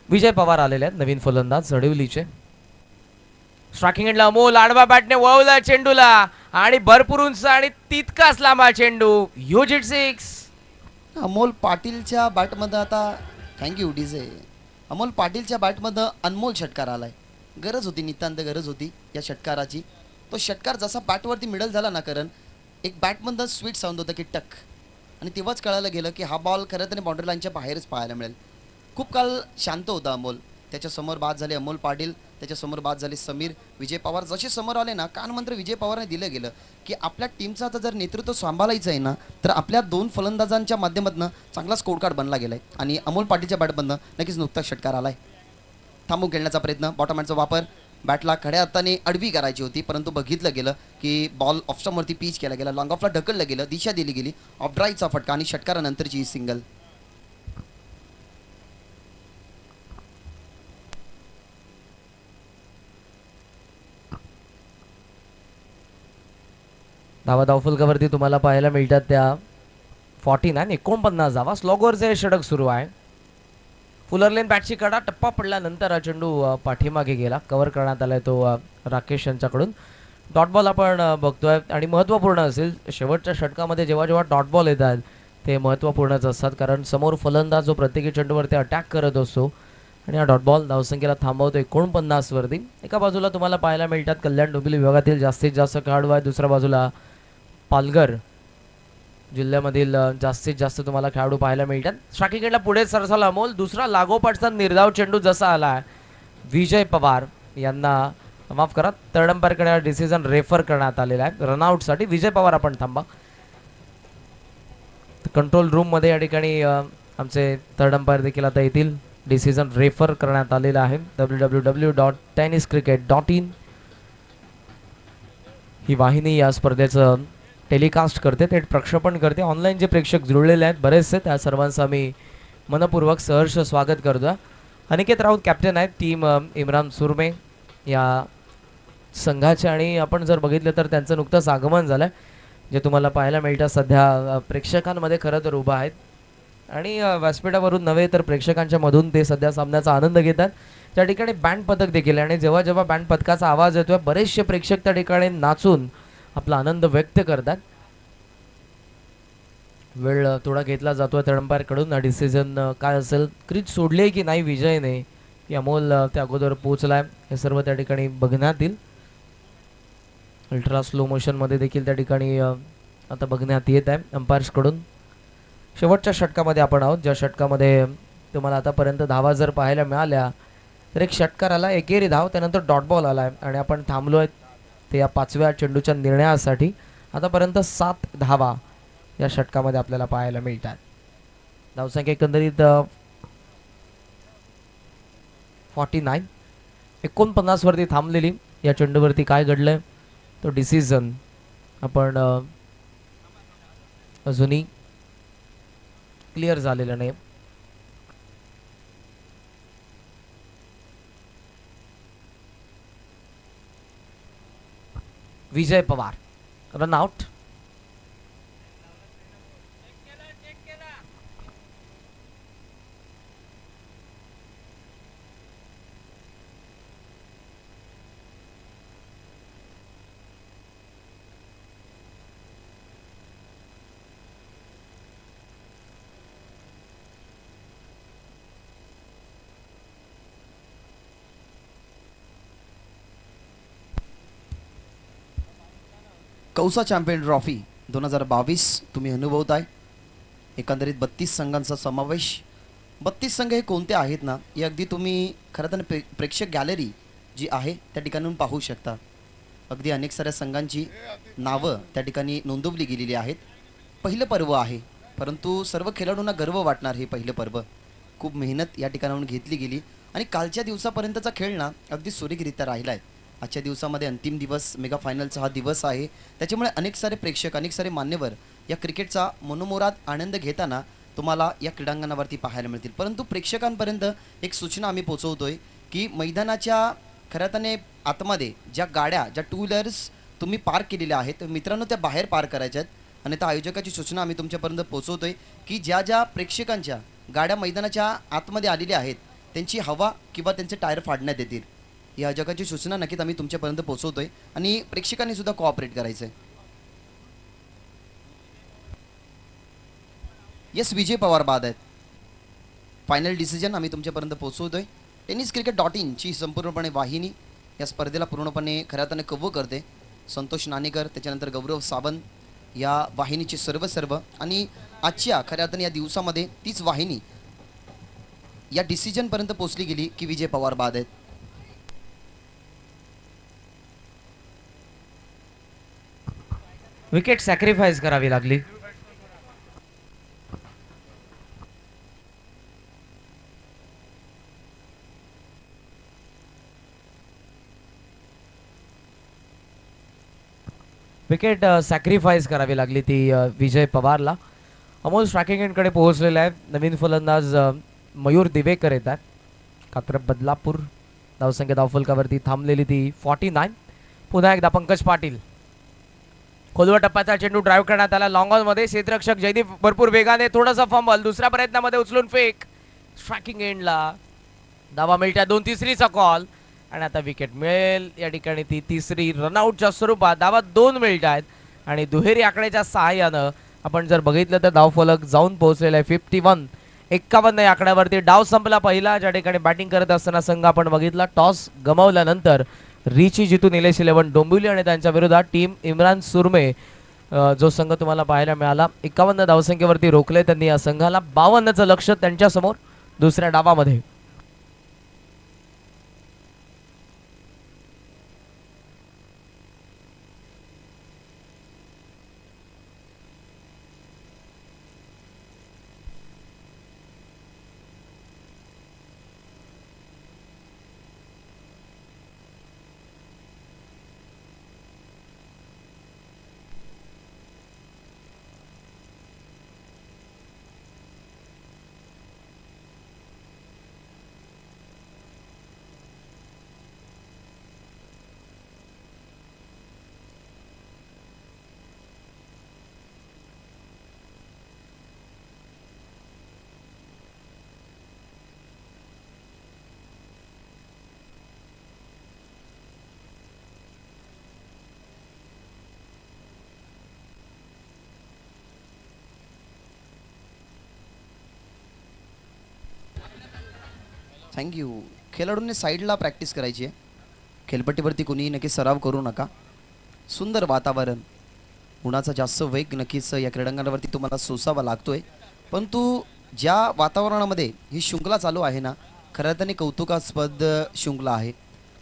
विजय पवार आलेले आहेत, नवीन फलंदाज जडिवलीचे. स्ट्रायकिंग एंडला अमोल आडवा बॅटने वळवला चेंडूला आणि भरपूर उंच आणि तितकाच लांबा चेंडू. Huge hit 6. अमोल पाटीलच्या बॅटमध्ये आता थँक्यू डीजे. अमोल पाटीलच्या बॅटमध्ये अनमोल षटकार आलाय. गरज होती, नितांत गरज होती या षटकाराची. तो षटकार जसा बॅटवरती मिडल झाला ना, कारण एक बॅटमधनं स्वीट साऊंड होतं की टक, आणि तेव्हाच कळायला गेलं की हा बॉल खरं तर बाउंड्री लाईनच्या बाहेरच पाहायला मिळेल. खूप काळ शांत होता अमोल. त्याच्यासमोर बाद झाले अमोल पाटील, त्याच्यासमोर बाद झाले समीर. विजय पवार जसे समोर आले ना, कानमंत्र विजय पवारने दिलं गेलं की आपल्या टीमचं आता जर नेतृत्व सांभाळायचं आहे ना, तर आपल्या 2 फलंदाजांच्या माध्यमातून चांगला स्कोर कार्ड बनला गेलाय. आणि अमोल पाटीलच्या बॅटमधनं नक्कीच नुकताच षटकार आलाय. थांबून खेळण्याचा प्रयत्न, बॉटम हँडचा वापर, बॅटला खड्या हाताने अडवी करायची होती, परंतु बघितलं गेलं की बॉल ऑफस्टमवरती पिच केला गेला, लॉंग ऑफला ढकललं गेलं, दिशा दिली गेली, ऑफ ड्राईव्हचा फटका आणि षटकारानंतरची सिंगल. धावफलकावरती तुम्हाला पाहायला मिळतात त्या 49 धावा. स्लॉगवरचे षटक सुरू आहे. फुलर लेन बॅटची कडा, टप्पा पडल्यानंतर हा चेंडू पाठीमागे गेला. कव्हर करण्यात आलाय तो राकेश यांच्याकडून. डॉट बॉल आपण बघतोय आणि महत्त्वपूर्ण असेल. शेवटच्या षटकामध्ये जेव्हा जेव्हा डॉट बॉल येतात ते महत्त्वपूर्णच असतात, कारण समोर फलंदाज जो प्रत्येकी चेंडूवरती अटॅक करत असतो आणि हा डॉट बॉल धावसंख्येला थांबवतो 49 वरती. एका बाजूला तुम्हाला पाहायला मिळतात कल्याण डोंबिवली विभागातील जास्तीत जास्त खेळाडू आहेत, दुसऱ्या बाजूला पालघर जिल्ह्यामधील जास्तीत जास्त तुम्हाला खेळाडू पाहायला मिळतात. स्ट्रायकिंग एंडला पुढे सरसावला अमोल. दुसरा लागोपाठचा निर्धाव चेंडू जसा आला विजय पवार यांना माफ करा, थर्ड अंपायरकडे डिसिजन रेफर करण्यात आलेला आहे रनआउटसाठी. विजय पवार आपण थांबा. कंट्रोल रूममध्ये या ठिकाणी आमचे थर्ड अंपायर देखील आता येतील. डिसिजन रेफर करण्यात आलेला आहे. www.tenniscricket.in ही वाहिनी या स्पर्धेचं टेलिकास्ट करते, थेट प्रक्षेपण करते. ऑनलाईन जे प्रेक्षक जुळलेले आहेत बरेचसे, त्या सर्वांचं आम्ही मनपूर्वक सहर्ष स्वागत करतो. अनिकेत राऊत कॅप्टन आहेत टीम इम्रान सुरमे या संघाचे. आणि आपण जर बघितलं तर त्यांचं नुकतंच आगमन झालं आहे, जे तुम्हाला पाहायला मिळतं सध्या प्रेक्षकांमध्ये खरं तर उभं आहेत. आणि व्यासपीठावरून नव्हे तर प्रेक्षकांच्या मधून ते सध्या सामन्याचा आनंद घेतात. त्या ठिकाणी बँड पथक देखील, आणि जेव्हा जेव्हा बँड पथकाचा आवाज येतोय बरेचसे प्रेक्षक त्या ठिकाणी नाचून आपला आनंद व्यक्त करतात. वेळ थोडा घेतला जातोय थर्ड अंपायरकडून. डिसिजन काय असेल, क्रीज सोडली की नाही विजयने, की अमोल त्या अगोदर पोहोचलाय, हे सर्व त्या ठिकाणी बघण्यात येईल. अल्ट्रा स्लो मोशनमध्ये देखील त्या ठिकाणी आता बघण्यात येत आहे अंपायर्सकडून. शेवटच्या षटकामध्ये आपण आहोत, ज्या षटकामध्ये तुम्हाला आतापर्यंत धावा जर पाहायला मिळाल्या तर एक षटकार आला, एकेरी धाव, त्यानंतर डॉट बॉल आला आहे आणि आपण थांबलो आहे ते या 5व्या चेंडूच्या निर्णयासाठी. आतापर्यंत 7 धावा या षटकामध्ये आपल्याला पाहायला मिळतात. धावसंख्या एकंदरीत 49 वरती थांबलेली. या चेंडूवरती काय घडलंय तो डिसिजन आपण अजूनही क्लिअर झालेलं नाही. Vijay Pawar run out. Kausa champion trophy 2022 तुम्ही अनुभवताय. एकंदरीत 32 संघांचा समावेश. 32 संघ हे कोणते आहेत ना, हे अगदी तुम्ही खरं तर प्रेक्षक गॅलरी जी आहे त्या ठिकाणून पाहू शकता. अगदी अनेक साऱ्या संघांची नावं त्या ठिकाणी नोंदवली गेलेली आहेत. पहिलं पर्व आहे, परंतु सर्व खेळाडूंना गर्व वाटणार हे पहिलं पर्व. खूप मेहनत या ठिकाणाहून घेतली गेली आणि कालच्या दिवसापर्यंतचा खेळ ना अगदी सुरेखरित्या राहिला आहे. आजच्या दिवसामध्ये अंतिम दिवस, मेगा फायनलचा हा दिवस आहे. त्याच्यामुळे अनेक सारे प्रेक्षक, अनेक सारे मान्यवर या क्रिकेटचा मनोमोरात आनंद घेताना तुम्हाला या क्रीडांगणावरती पाहायला मिळतील. परंतु प्रेक्षकांपर्यंत एक सूचना आम्ही पोहोचवतोय की मैदानाच्या खऱ्यातने आतमध्ये ज्या गाड्या, ज्या टू व्हीलर्स तुम्ही पार्क केलेल्या आहेत मित्रांनो, त्या बाहेर पार्क करायच्या आहेत. आणि त्या आयोजकाची सूचना आम्ही तुमच्यापर्यंत पोहोचवतोय की ज्या ज्या प्रेक्षकांच्या गाड्या मैदानाच्या आतमध्ये आलेल्या आहेत त्यांची हवा किंवा त्यांचे टायर फाडण्यात येतील. या आयोजकाची सूचना नक्कीच आम्ही तुमच्यापर्यंत पोहोचवतोय आणि प्रेक्षकांनी सुद्धा कोऑपरेट करायचं आहे. येस, विजय पवार बाद आहेत. फायनल डिसिजन आम्ही तुमच्यापर्यंत पोहोचवतोय. tenniscricket.in ची संपूर्णपणे वाहिनी या स्पर्धेला पूर्णपणे खऱ्यातने कव्हर करते. संतोष नाणेकर, त्याच्यानंतर गौरव सावंत या वाहिनीचे सर्व आणि आजच्या खऱ्यातने या दिवसामध्ये तीच वाहिनी या डिसिजनपर्यंत पोहोचली गेली की विजय पवार बाद आहेत. विकेट सॅक्रिफाईस करावी लागली. विकेट सॅक्रिफाईस करावी लागली ती विजय पवारला. अमोल स्ट्रायकिंग एंडकडे पोहोचलेला आहे. नवीन फलंदाज मयूर दिवेकर येत आहेत. कात्रप बदलापूर धावसंख्या धावफलकावरती थांबलेली ती 49. पुन्हा एकदा पंकज पाटील. खोलवर टप्प्याचा चेंडू ड्राईव्ह करण्यात आला लॉंग ऑन मध्ये. क्षेत्ररक्षक जयदीप भरपूर वेगाने, थोडासा फंबल, दुसऱ्या प्रयत्नामध्ये उचलून फेक. स्ट्रायकिंग एंडला धावा मिळत्या 2-3चा कॉल आणि आता विकेट मिळेल. या ठिकाणी ती तिसरी रनआउटच्या स्वरूपात. धावा 2 मिळत आहेत आणि दुहेरी आकड्याच्या सहाय्यानं आपण जर बघितलं तर धावफलक जाऊन पोहोचलेला आहे 51. 51 या आकड्यावरती डाव संपला पहिला. ज्या ठिकाणी बॅटिंग करत असताना संघ आपण बघितला टॉस गमावल्यानंतर रिची जितू निलेश 11 डोंबिवली आणि त्यांच्या विरोधात टीम इम्रान सुरमे जो संघ तुम्हाला पाहायला मिळाला 51 धावसंख्येवरती रोखले त्यांनी या संघाला. 52चं लक्ष त्यांच्या समोर दुसऱ्या डावामध्ये. थँक्यू. खेळाडूंनी साईडला प्रॅक्टिस करायची आहे. खेळपट्टीवरती कोणीही नक्की सराव करू नका. सुंदर वातावरण, उन्हाचा जास्त वेग नक्कीच या क्रीडांगणावरती तुम्हाला सोसावा लागतोय. परंतु ज्या वातावरणामध्ये ही शृंखला चालू आहे ना, खरं तर कौतुकास्पद शृंखला आहे.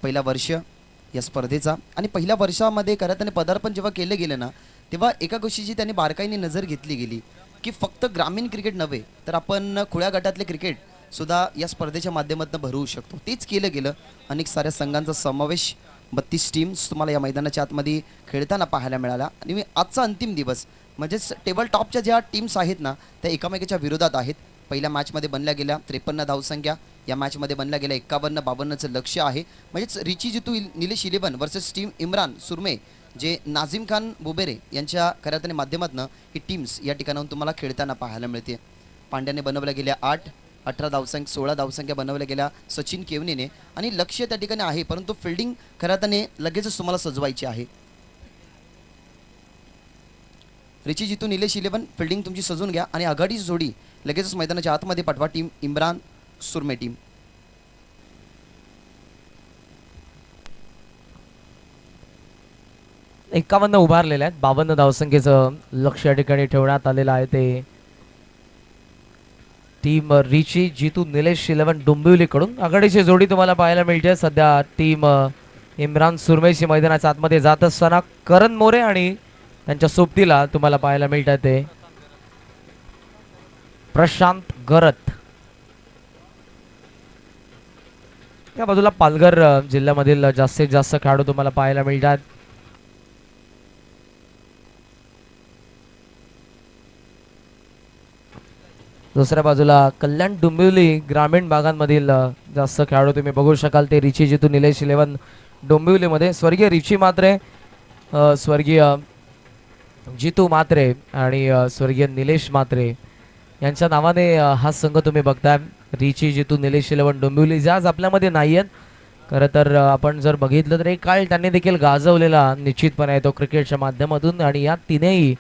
पहिला वर्ष या स्पर्धेचा आणि पहिल्या वर्षामध्ये खरं तर पदार्पण जेव्हा केलं गेलं ना, तेव्हा एका गोष्टीची त्यांनी बारकाईने नजर घेतली गेली की फक्त ग्रामीण क्रिकेट नव्हे तर आपण खुल्या गटातले क्रिकेट सुद्धा या स्पर्धेच्या माध्यमातून भरवू शकतो. तेच केलं गेलं. अनेक साऱ्या संघांचा समावेश, 32 टीम्स तुम्हाला या मैदानाच्या आतमध्ये खेळताना पाहायला मिळाला. आणि आजचा अंतिम दिवस म्हणजेच टेबल टॉपच्या ज्या टीम्स आहेत ना त्या एकामेकाच्या विरोधात आहेत. पहिल्या मॅचमध्ये बनल्या गेल्या 53 धावसंख्या, या मॅचमध्ये बनल्या गेल्या 51-52चं लक्ष्य आहे. म्हणजेच रिची जितू निलेश 11 वर्सेस टीम इम्रान सुरमे जे नाझीम खान बुबेरे यांच्या खऱ्यातने माध्यमातून ही टीम्स या ठिकाणाहून तुम्हाला खेळताना पाहायला मिळते. पांड्याने बनवल्या गेल्या 8, 18 धावसंख्या, 16 धावसंख्या बनवल्या गेल्या सचिन केवनीने. आणि लक्ष्य त्या ठिकाणी आहे, परंतु फिल्डिंग खऱ्यातने लगेचच तुम्हाला सजवायची आहे. रिची जितू निलेश 11 फिल्डिंग तुमची सजून घ्या आणि आघाडीची जोडी लगेचच मैदानाच्या आतमध्ये पाठवा. Team Imran सुरमे team. 51 उभारलेले आहेत. 52 धावसंख्येचं लक्ष या ठिकाणी ठेवण्यात आलेलं आहे. ते टीम रिची जितू निलेश 11 डोंबिवलीकडून आघाडीची जोडी तुम्हाला पाहायला मिळते. सध्या टीम इम्रान सुरमेशी मैदानाच्या आतमध्ये जात असताना करण मोरे आणि त्यांच्या सोबतीला तुम्हाला पाहायला मिळतात ते प्रशांत गरत. या बाजूला पालघर जिल्ह्यामधील जास्तीत जास्त खेळाडू तुम्हाला पाहायला मिळतात. दुसऱ्या बाजूला कल्याण डोंबिवली ग्रामीण भागांमधील जास्त खेळाडू तुम्ही बघू शकाल. ते रिची जितू निलेश 11 डोंबिवलीमध्ये. स्वर्गीय रिची मात्रे, स्वर्गीय जितू मात्रे आणि स्वर्गीय निलेश मात्रे यांच्या नावाने हा संघ तुम्ही बघताय. रिची जितू निलेश 11 डोंबिवली जे आज आपल्यामध्ये नाही आहेत. खरं तर आपण जर बघितलं तर एक काळ त्यांनी देखील गाजवलेला निश्चितपणे आहे तो क्रिकेटच्या माध्यमातून. आणि या तीनही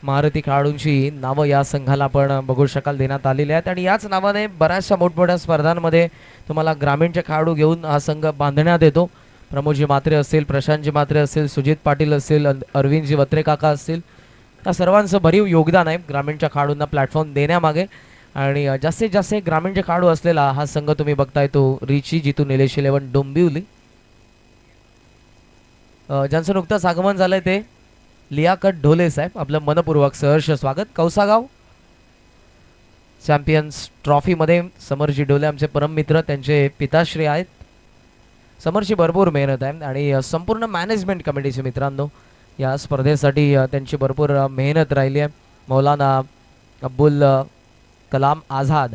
महारथी खेळाडूंची नावं या संघाला आपण बघू शकाल देण्यात आलेली आहेत. आणि याच नावाने बऱ्याचशा मोठमोठ्या स्पर्धांमध्ये तुम्हाला ग्रामीणचे खेळाडू घेऊन हा संघ बांधण्यात येतो. प्रमोदजी मात्रे असतील, प्रशांतजी मात्रे असतील, सुजित पाटील असतील, अरविंदजी वत्रे काका असतील, या सर्वांचं भरीव योगदान आहे ग्रामीणच्या खेळाडूंना प्लॅटफॉर्म देण्यामागे. आणि जास्तीत जास्त ग्रामीणचे खेळाडू असलेला हा संघ तुम्ही बघताय तो रिची जितू निलेश 11 डोंबिवली. ज्यांचं नुकतंच आगमन झालंय ते लियाकत ढोले साहेब, आपलं मनपूर्वक सहर्ष स्वागत. कौसागाव चॅम्पियन्स ट्रॉफीमध्ये समरजी ढोले आमचे परम मित्र, त्यांचे पिताश्री आहेत. समरची भरपूर मेहनत आहे आणि संपूर्ण मॅनेजमेंट कमिटीचे मित्रांनो या स्पर्धेसाठी त्यांची भरपूर मेहनत राहिली आहे. मौलाना अब्बुल कलाम आझाद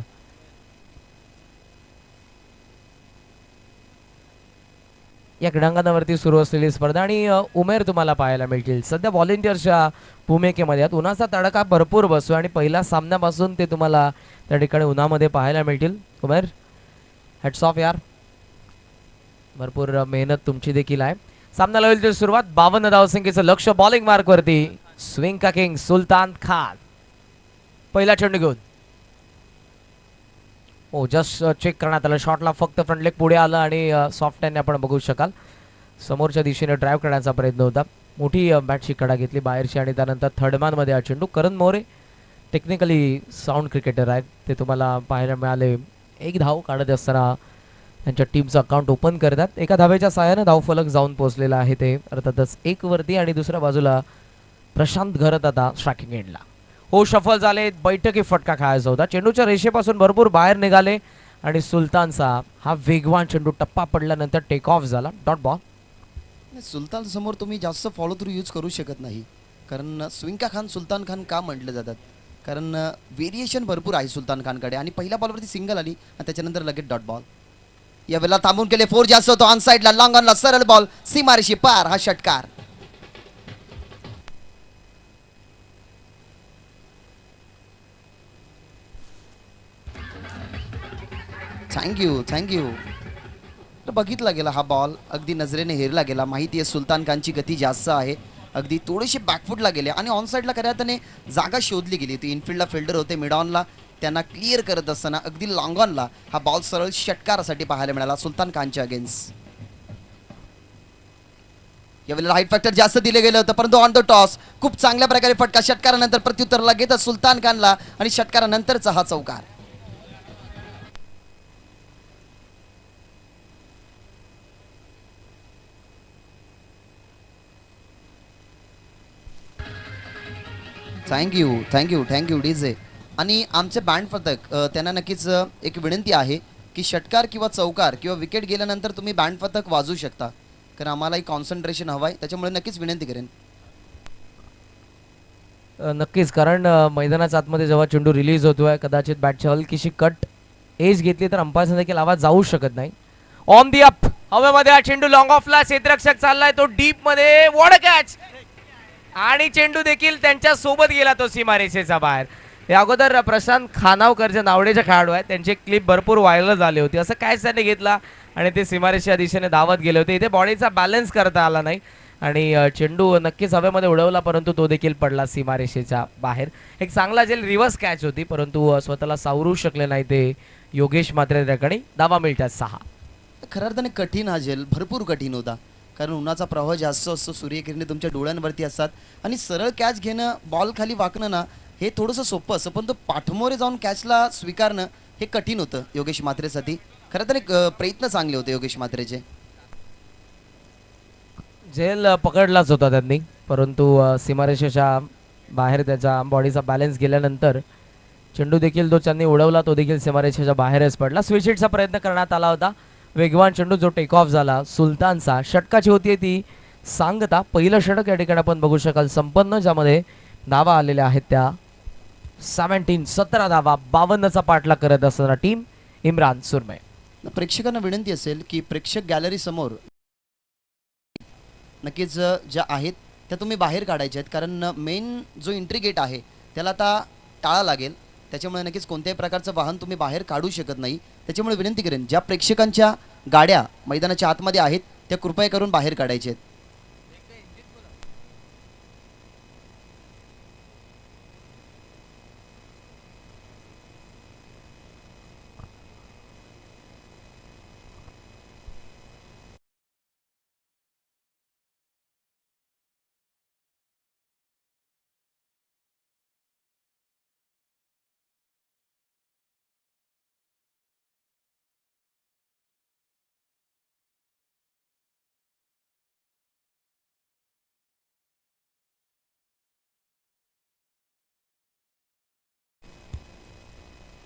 या क्रीडांगणावरती सुरू असलेली स्पर्धा आणि उमेर तुम्हाला पाहायला मिळतील. सध्या व्हॉलेंटियर्सच्या भूमिकेमध्ये आहेत. उन्हाचा तडका भरपूर बसतो आणि पहिल्या सामन्यापासून ते तुम्हाला त्या ठिकाणी उन्हामध्ये पाहायला मिळतील. उमेर, हॅट्स ऑफ यार, भरपूर मेहनत तुमची देखील आहे. सामन्याला होईल सुरुवात. 52 धावसंख्येचं लक्ष बॉलिंग मार्कवरती. स्विंग का किंग सुलतान खान पहिला चेंडू घेऊन जस्ट चेक करण्यात आलं. शॉटला फक्त फ्रंट लेग पुढे आलं आणि सॉफ्ट हँडने आपण बघू शकाल समोरच्या दिशेने ड्राईव्ह करण्याचा प्रयत्न होता. मोठी बॅटची कडा घेतली बाहेरची आणि त्यानंतर थर्डमॅनमध्ये हा चेंडू. करण मोरे टेक्निकली साऊंड क्रिकेटर आहेत, ते तुम्हाला पाहायला मिळाले. एक धाव काढत असताना त्यांच्या टीमचं अकाउंट ओपन करतात. एका धावेच्या सहाय्यानं धावफलक जाऊन पोहोचलेला आहे ते अर्थातच एक वरती. आणि दुसऱ्या बाजूला प्रशांत घरत आता स्ट्रायकिंग एंडला. हो, सफल झाले. बैठकी फटका खायचा होता. चेंडूच्या रेषेपासून भरपूर बाहेर निघाले आणि सुलतानचा हा वेगवान चेंडू टप्पा पडल्यानंतर टेक ऑफ झाला. Dot ball. सुलतान समोर तुम्ही जास्त फॉलो थ्रू यूज करू शकत नाही, कारण स्विंग का खान सुलतान खान का म्हटलं जातात, कारण व्हेरिएशन भरपूर आहे सुलतान खानकडे. आणि पहिल्या बॉलवरती सिंगल आली आणि त्याच्यानंतर लगेच डॉट बॉल. यावेळेला थांबून केले. फोर जास्त होतो ऑन साईडला, लॉंग ऑनला सरळ बॉल, सीमारेषी पार हा षटकार. थँक्यू. बघितला गेला हा बॉल, अगदी नजरेने हेरला गेला. माहिती आहे सुलतान खानची गती जास्त आहे, अगदी थोडेसे बॅकफुटला गेले आणि ऑन साईडला त्याने जागा शोधली गेली. ती इनफिल्डला फिल्डर होते, मिड ऑनला त्यांना क्लिअर करत असताना अगदी लॉंग ऑनला हा बॉल सरळ षटकारासाठी पाहायला मिळाला सुलतान खानच्या अगेन्स्ट. यावेळेला हाईट फॅक्टर जास्त दिले गेलं होतं, परंतु ऑन द टॉस खूप चांगल्या प्रकारे फटका षटकारानंतर प्रत्युत्तरला घेतात सुलतान खानला आणि षटकारानंतरचा हा चौकार. Thank you DJ. आणि आमचे बँड पथक त्यांना नक्कीच एक विनंती आहे की षटकार किंवा चौकार किंवा विकेट गेल्यानंतर तुम्ही बँड पथक वाजवू शकता, कारण आम्हालाही कॉन्सन्ट्रेशन हवं आहे, त्याच्यामुळे नक्कीच विनंती करेन. नक्कीच, कारण मैदानाच्या आतमध्ये जेव्हा चेंडू रिलीज होतोय कदाचित बॅटची हलकीशी कट एज घेतली तर अंपायरचा देखील आवाज जाऊ शकत नाही. ऑन दी अप हवेमध्ये हा चेंडू लॉंग ऑफला. क्षेत्ररक्षक चाललाय तो डीप मध्ये. What a catch. आणि चेंडू देखील त्यांच्या सोबत गेला तो सीमारेषेचा बाहेर. या अगोदर प्रशांत खानावकर जे नावडेचे खेळाडू आहेत त्यांची क्लिप भरपूर व्हायरल झाली होती. असं काय त्याने घेतला आणि ते सीमारेषेच्या दिशेने धावत गेले होते. इथे बॉडीचा बॅलन्स करता आला नाही आणि चेंडू नक्कीच हवेमध्ये उडवला, परंतु तो देखील पडला सीमारेषेच्या बाहेर. एक चांगला जेल रिव्हर्स कॅच होती, परंतु स्वतःला सावरू शकले नाही ते योगेश मात्रे. त्याकडे धावा मिळतात 6. खऱ्या अर्थाने कठीण हा झेल, भरपूर कठीण होता. कारण उन्हाचा प्रवाह जास्त असतो, सूर्यकिरणे तुमच्या डोळ्यांवरती असतात आणि सरळ कॅच घेणं, बॉल खाली वाकणं ना, हे थोडंसं सोपं असं, पण तो पाठमोरे जाऊन कॅचला स्वीकारणं हे कठीण होतं योगेश म्हात्रेसाठी. खरं तर एक प्रयत्न चांगले होते योगेश म्हात्रेचे. झेल पकडलाच होता त्यांनी, परंतु सीमारेषेच्या बाहेर त्याच्या बॉडीचा बॅलन्स गेल्यानंतर चेंडू देखील जो त्यांनी उडवला तो देखील सीमारेषेच्या बाहेरच पडला. स्विच हिटचा प्रयत्न करण्यात आला होता. वेगवान चेंडू जो टेक ऑफ झाला सुलतानचा, षटकाची होती ती सांगता. पहिलं षटक या ठिकाणी आपण बघू शकाल संपन्न, ज्यामध्ये धावा आलेल्या आहेत त्या 17 धावा. 52चा पाठलाग करत असताना टीम इम्रान सुरमे. प्रेक्षकांना विनंती असेल की प्रेक्षक गॅलरी समोर नक्कीच ज्या आहेत त्या तुम्ही बाहेर काढायच्या आहेत, कारण मेन जो एंट्री गेट आहे त्याला आता टाळा लागेल. त्याच्यामुळे नक्कीच कोणत्याही प्रकारचं वाहन तुम्ही बाहेर काढू शकत नाही. त्याच्यामुळे विनंती करेन ज्या प्रेक्षकांच्या गाड्या मैदानाच्या आतमध्ये आहेत त्या कृपया करून बाहेर काढायच्या आहेत.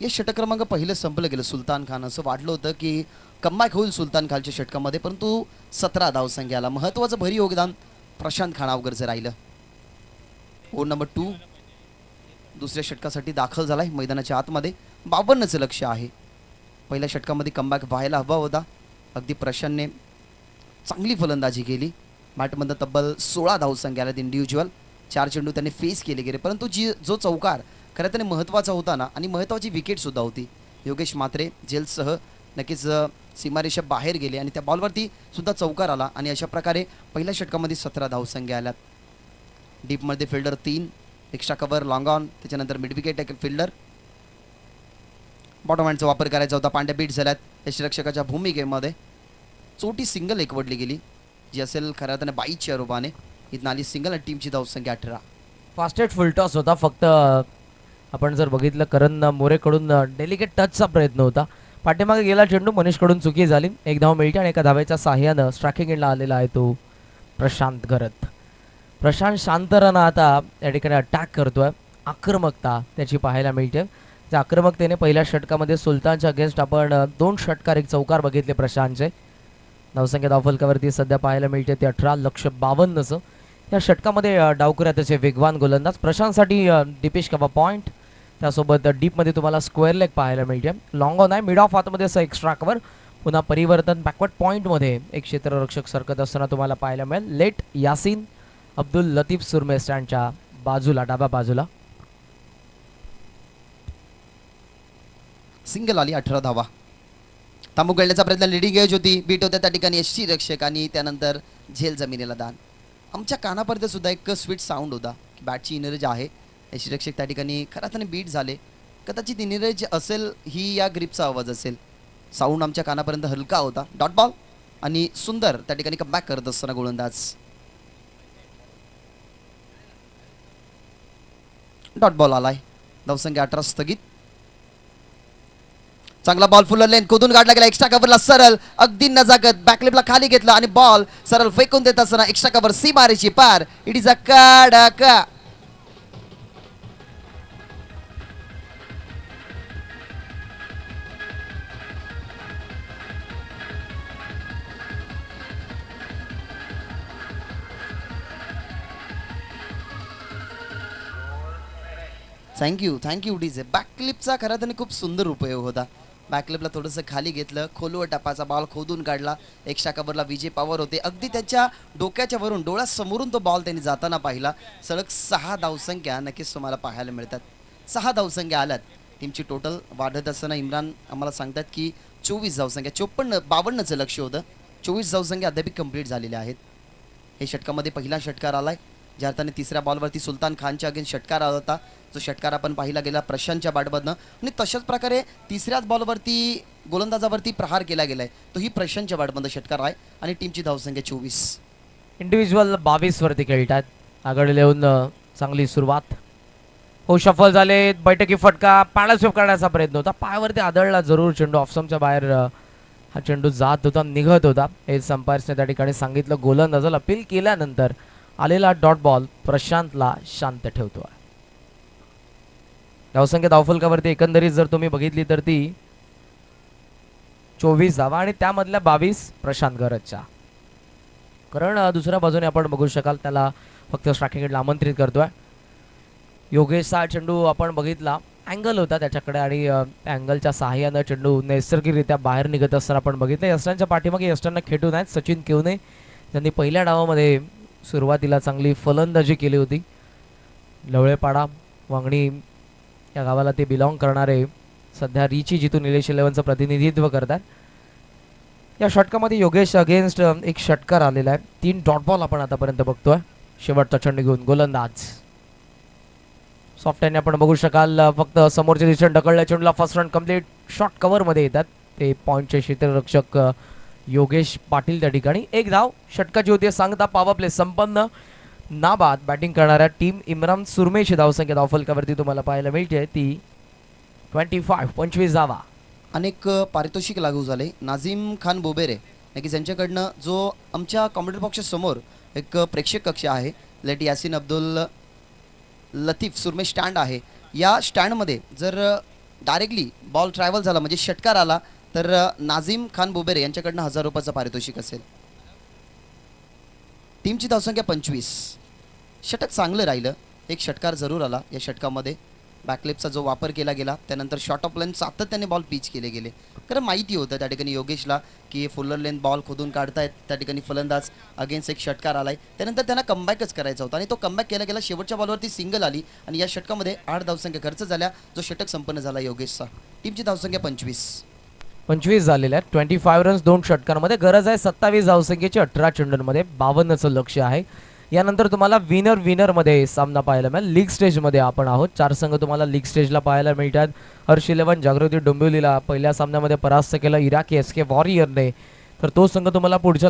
हे षटक क्रमांक पहिलं संपलं गेलं. सुलतान खान असं वाटलं होतं की कमबॅक होईल सुलतान खानच्या षटकामध्ये, परंतु 17 धावसंख्येला महत्त्वाचं भरी योगदान प्रशांत खानावगरचं राहिलं. ओव्हर नंबर 2 दुसऱ्या षटकासाठी दाखल झालाय मैदानाच्या आतमध्ये. 52चं लक्ष आहे. पहिल्या षटकामध्ये कमबॅक व्हायला हवा होता. अगदी प्रशांतने चांगली फलंदाजी केली. बॅटमधनं तब्बल 16 धावसंख्येला इंडिव्हिज्युअल 4 चेंडू त्यांनी फेस केले गेले, परंतु जो चौकार खरं त्याने महत्त्वाचा होता ना, आणि महत्त्वाची विकेटसुद्धा होती. योगेश म्हात्रे जेलसह नक्कीच सीमारेषा बाहेर गेले आणि त्या बॉलवरती सुद्धा चौकार आला आणि अशा प्रकारे पहिल्या षटकामध्ये 17 धावसंख्या आल्यात. डीपमध्ये fielder 3, extra cover, long on, त्याच्यानंतर मिड विकेट एक फिल्डर. बॉटम हँडचा वापर करायचा होता. पांड्या बीट झाल्यात यष्टिरक्षकाच्या भूमिकेमध्ये. चोटी सिंगल एकवटली गेली जी असेल खऱ्या अर्थाने 22च्या रूपाने. इथं आली सिंगल आणि टीमची धावसंख्या 18. फास्टेस्ट फुल टॉस होता. फक्त आपण जर बघितलं करण मोरेकडून डेलिकेट टचचा प्रयत्न होता. पाठीमागे गेला चेंडू, मनीषकडून चुकी झाली. एक धाव मिळते आणि एका धावेच्या साह्यानं स्ट्रायकिंग एंडला आलेला आहे तो प्रशांत घरत. प्रशांत शांतरानं आता या ठिकाणी अटॅक करतोय. आक्रमकता त्याची पाहायला मिळते. त्या आक्रमकतेने पहिल्या षटकामध्ये सुलतानच्या अगेन्स्ट आपण 2 षटकार 1 चौकार बघितले प्रशांतचे. धावसंख्या धावफलकावरती सध्या पाहायला मिळते ती 18, लक्ष 52चं. या षटकामध्ये डावकुऱ्या त्याचे वेगवान गोलंदाज. प्रशांतसाठी दीपेश कवा पॉईंट, त्यासोबत डीपमध्ये तुम्हाला स्क्वेअर लेग पाहायला मिळते. लॉंग ऑन आहे, मिड ऑफ आतमध्ये असं एक्स्ट्रा कव्हर. पुन्हा परिवर्तन बॅकवर्ड पॉईंटमध्ये एक क्षेत्ररक्षक सरकत असताना तुम्हाला पाहायला मिळेल. लेट यासीन अब्दुल लतीफ सुरमे स्टँडच्या बाजूला, डाव्या बाजूला. सिंगल आली, 18 धावा. थांबू खेळण्याचा प्रयत्न, लिडिंग एज होती, बीट होत्या त्या ठिकाणी यष्टिरक्षक आणि त्यानंतर झेल जमिनीला दान. आमच्या कानापर्यंत सुद्धा एक स्वीट साऊंड होता की बॅटची इनर्ज आहे. यष्टिरक्षक त्या ठिकाणी खऱ्या अर्थाने बीट झाले. कदाचित इनर्ज असेल ही या ग्रिपचा आवाज असेल. साऊंड आमच्या कानापर्यंत हलका होता. डॉट बॉल आणि सुंदर त्या ठिकाणी कमबॅक करत असताना गोलंदाज. डॉट बॉल आलाय. धावसंख्या 18 स्थगित. चांगला बॉल फुल लेन खोदून काढला गेला. एक्स्ट्रा कव्हरला सरळ अगदी नजाकत बॅकलिपला खाली घेतला आणि बॉल सरळ फेकून देत असताना एक्स्ट्रा कव्हर सीमारेषी पार. इट इज अ कडका. Thank you DJ. बॅकलिपचा खरा त्याने खूप सुंदर उपयोग होता. बॅकलिपला थोडंसं खाली घेतलं, खोलवर टपाचा बॉल खोदून काढला. एक्स्ट्रा कव्हरला विजय पॉवर होते. अगदी त्याच्या डोक्याच्या वरून डोळ्यासमोरून तो बॉल त्यांनी जाताना पाहिला. सलग 6 धावसंख्या नक्कीच तुम्हाला पाहायला मिळतात. 6 धावसंख्या आल्यात. टीमची टोटल वाढत असताना इम्रान आम्हाला सांगतात की 24 धावसंख्या, 52चं लक्ष होतं. 24 धावसंख्या अद्याप कंप्लीट झालेल्या आहेत. हे षटकामध्ये पहिला षटकार आलाय. ज्या अर्थाने तिसऱ्या बॉलवरती सुलतान खानच्या अगेन्स्ट षटकार आला होता, जो षटकार आपण पाहिला गेला प्रशांतच्या बॅटमधनं. आणि तशाच प्रकारे तिसऱ्याच बॉलवरती गोलंदाजावरती प्रहार केला गेलाय तोही प्रशांतच्या बॅटमध्ये षटकार आहे आणि टीमची धावसंख्या 24. इंडिव्हिज्युअल 22 वरती खेळतात. आघाडी येऊन चांगली सुरुवात. हो शफल झाले. बैठकी फटका पाण्यात स्वीप करण्याचा प्रयत्न होता. पायावरती आदळला जरूर चेंडू. ऑफस्टंपच्या बाहेर हा चेंडू जात होता, निघत होता. हे अंपायर्सने त्या ठिकाणी सांगितलं. गोलंदाजाला अपील केल्यानंतर आलेला डॉट बॉल प्रशांतला शांत ठेवतो. धावसंख्या धावफलकावरती एकंदरीत जर तुम्ही बघितली तर ती 24 धावा आणि त्यामधल्या 22 प्रशांत गरजच्या. कारण दुसऱ्या बाजूने आपण बघू शकाल त्याला फक्त स्ट्रायकिंगला आमंत्रित करतोय. योगेशचा चेंडू आपण बघितला. अँगल होता त्याच्याकडे आणि अँगलच्या सहाय्यानं चेंडू नैसर्गिकरित्या बाहेर निघत असताना आपण बघितलं. यस्टांच्या पाठीमागे यस्टांना खेटून आहेत सचिन केवने. त्यांनी पहिल्या डावामध्ये सुरुवातीला चांगली फलंदाजी केली होती. लवळेपाडा वांगणी या गावाला ते बिलॉंग करणारे सध्या रिची जितू निलेश 11चं प्रतिनिधित्व करतात. या षटकामध्ये योगेश अगेन्स्ट एक षटकार आलेला आहे. 3 डॉट बॉल आपण आतापर्यंत बघतोय. शेवटचा चेंडू घेऊन गोलंदाज सॉफ्ट हँडने आपण बघू शकाल. फक्त समोरच्या दिशेने ढकलल्या चेंडूला फर्स्ट रन कंप्लीट. शॉट कव्हरमध्ये येतात ते पॉईंटचे क्षेत्ररक्षक योगेश पाटील त्या ठिकाणी. एक धाव षटकाची होती. सांगता पॉवर प्ले संपन्न. नाबाद बॅटिंग करणाऱ्या टीम इम्रान सुरमेची धावसंख्या धावफलकावरती तुम्हाला पाहायला मिळते ती 25 धावा. अनेक पारितोषिक लागू झाले. नाझीम खान बोबेरे नक्कीच यांच्याकडनं जो आमच्या कॉम्प्युटर बॉक्सच्या समोर एक प्रेक्षक कक्ष आहे. लेट यासिन अब्दुल लतीफ सुरमे स्टँड आहे. या स्टँडमध्ये जर डायरेक्टली बॉल ट्रॅव्हल झाला म्हणजे षटकार आला तर नाझीम खान बोबेरे यांच्याकडनं 1000 रुपयाचं पारितोषिक असेल. टीमची धावसंख्या 25. षटक चांगलं राहिलं. एक षटकार जरूर आला. या षटकामध्ये बॅकलेपचा जो वापर केला गेला त्यानंतर शॉर्ट ऑफ लेंथ सातत्याने बॉल पिच केले गेले. कारण माहिती होतं त्या ठिकाणी योगेशला की फुलर लेंथ बॉल खोदून काढतायत. त्या ठिकाणी फलंदाज अगेन्स्ट एक षटकार आलाय. त्यानंतर त्यांना कमबॅकच करायचा होता आणि तो कमबॅक केला गेला. शेवटच्या बॉलवरती सिंगल आली आणि या षटकामध्ये 8 धावसंख्या खर्च झाल्या जो षटक संपन्न झाला योगेशचा. टीमची धावसंख्या 25 झालेल्या आहेत. 25 रन्स 2 षटकांमध्ये. गरज आहे 27 धावसंख्येची 18 चेंडूंमध्ये. 52चं लक्ष आहे. यानंतर तुम्हाला विनरमध्ये सामना पाहायला मिळेल. लीग स्टेजमध्ये आपण आहोत. 4 संघ तुम्हाला लीग स्टेजला पाहायला मिळतात. हर्ष 11 जागृती डोंबिवलीला पहिल्या सामन्यामध्ये परास्त केलं इराकी SK वॉरियरने. तर तो संघ तुम्हाला पुढच्या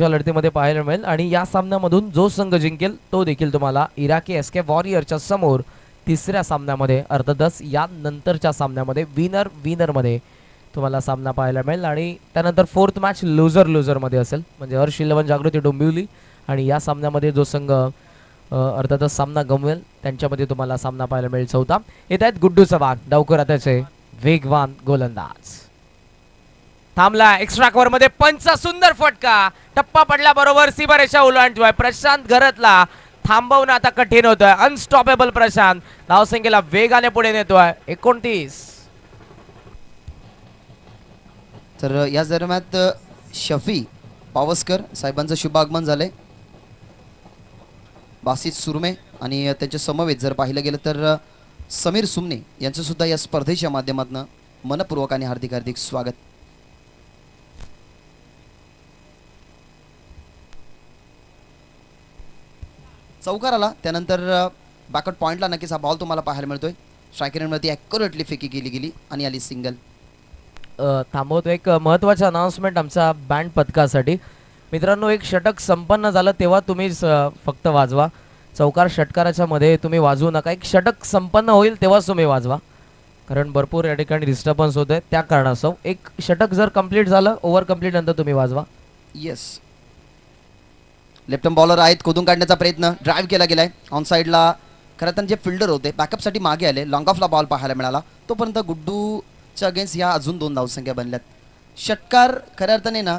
लढतीमध्ये पाहायला मिळेल आणि या सामन्यामधून जो संघ जिंकेल तो देखील तुम्हाला इराकी SK वॉरियरच्या समोर तिसऱ्या सामन्यामध्ये अर्थातच या नंतरच्या सामन्यामध्ये विनरमध्ये तुम्हाला सामना पाहायला मिळेल. आणि त्यानंतर 4th मॅच लुझरमध्ये असेल. म्हणजे हर्ष 11 जागृती डोंबिवली आणि या सामन्यामध्ये जो संघ अर्थातच सामना गमवेल त्यांच्यामध्ये तुम्हाला सामना पाहायला मिळेल. 4था येत आहेत गुड्डू चव्हाण. डावकर त्याचे वेगवान गोलंदाज. थांबला एक्स्ट्रा कव्हर मध्ये पंच. सुंदर फटका. टप्पा पडल्याबरोबर सीमारेषा ओलांडतोय प्रशांत घरतला. थांबवणं आता कठीण होतंय. अनस्टॉपेबल प्रशांत धावसंख्येला वेगाने पुढे नेतोय. 29. तर याच दरम्यान शफी पावसकर साहेबांचं शुभ आगमन झालंय. बासित सुरमे आणि त्यांच्या समवेत जर पाहिलं गेलं तर समीर सुमने यांचं सुद्धा या स्पर्धेच्या माध्यमातून मनपूर्वक आणि हार्दिक स्वागत. चौकार आला त्यानंतर बॅकआउट पॉइंटला नक्कीच हा बॉल तुम्हाला पाहायला मिळतोय. स्ट्रायकर रेंजवरती ॲक्युरेटली फेकी केली गेली आणि आली सिंगल. थांबवतो. एक महत्त्वाचं अनाउन्समेंट आमच्या बँड पथकासाठी. मित्रांनो एक षटक संपन्न झालं तेव्हा तुम्ही फक्त वाजवा. चौकार षटकाराच्या मध्ये तुम्ही वाजवू नका. एक षटक संपन्न होईल तेव्हाच तुम्ही वाजवा कारण भरपूर या ठिकाणी डिस्टर्बन्स होत आहे त्या कारणास्तव. एक षटक जर कंप्लीट झालं ओव्हर कंप्लीट नंतर तुम्ही वाजवा. येस. लेफ्ट बॉलर आहेत. खोदून काढण्याचा प्रयत्न ड्राईव्ह केला गेलाय ऑन साईडला. खरं तर जे फिल्डर होते बॅकअपसाठी मागे आले. लॉंग ऑफला बॉल पाहायला मिळाला. तोपर्यंत गुड्डूच्या अगेन्स्ट या अजून 2 धावसंख्या बनल्यात. षटकार खऱ्या अर्थाने ना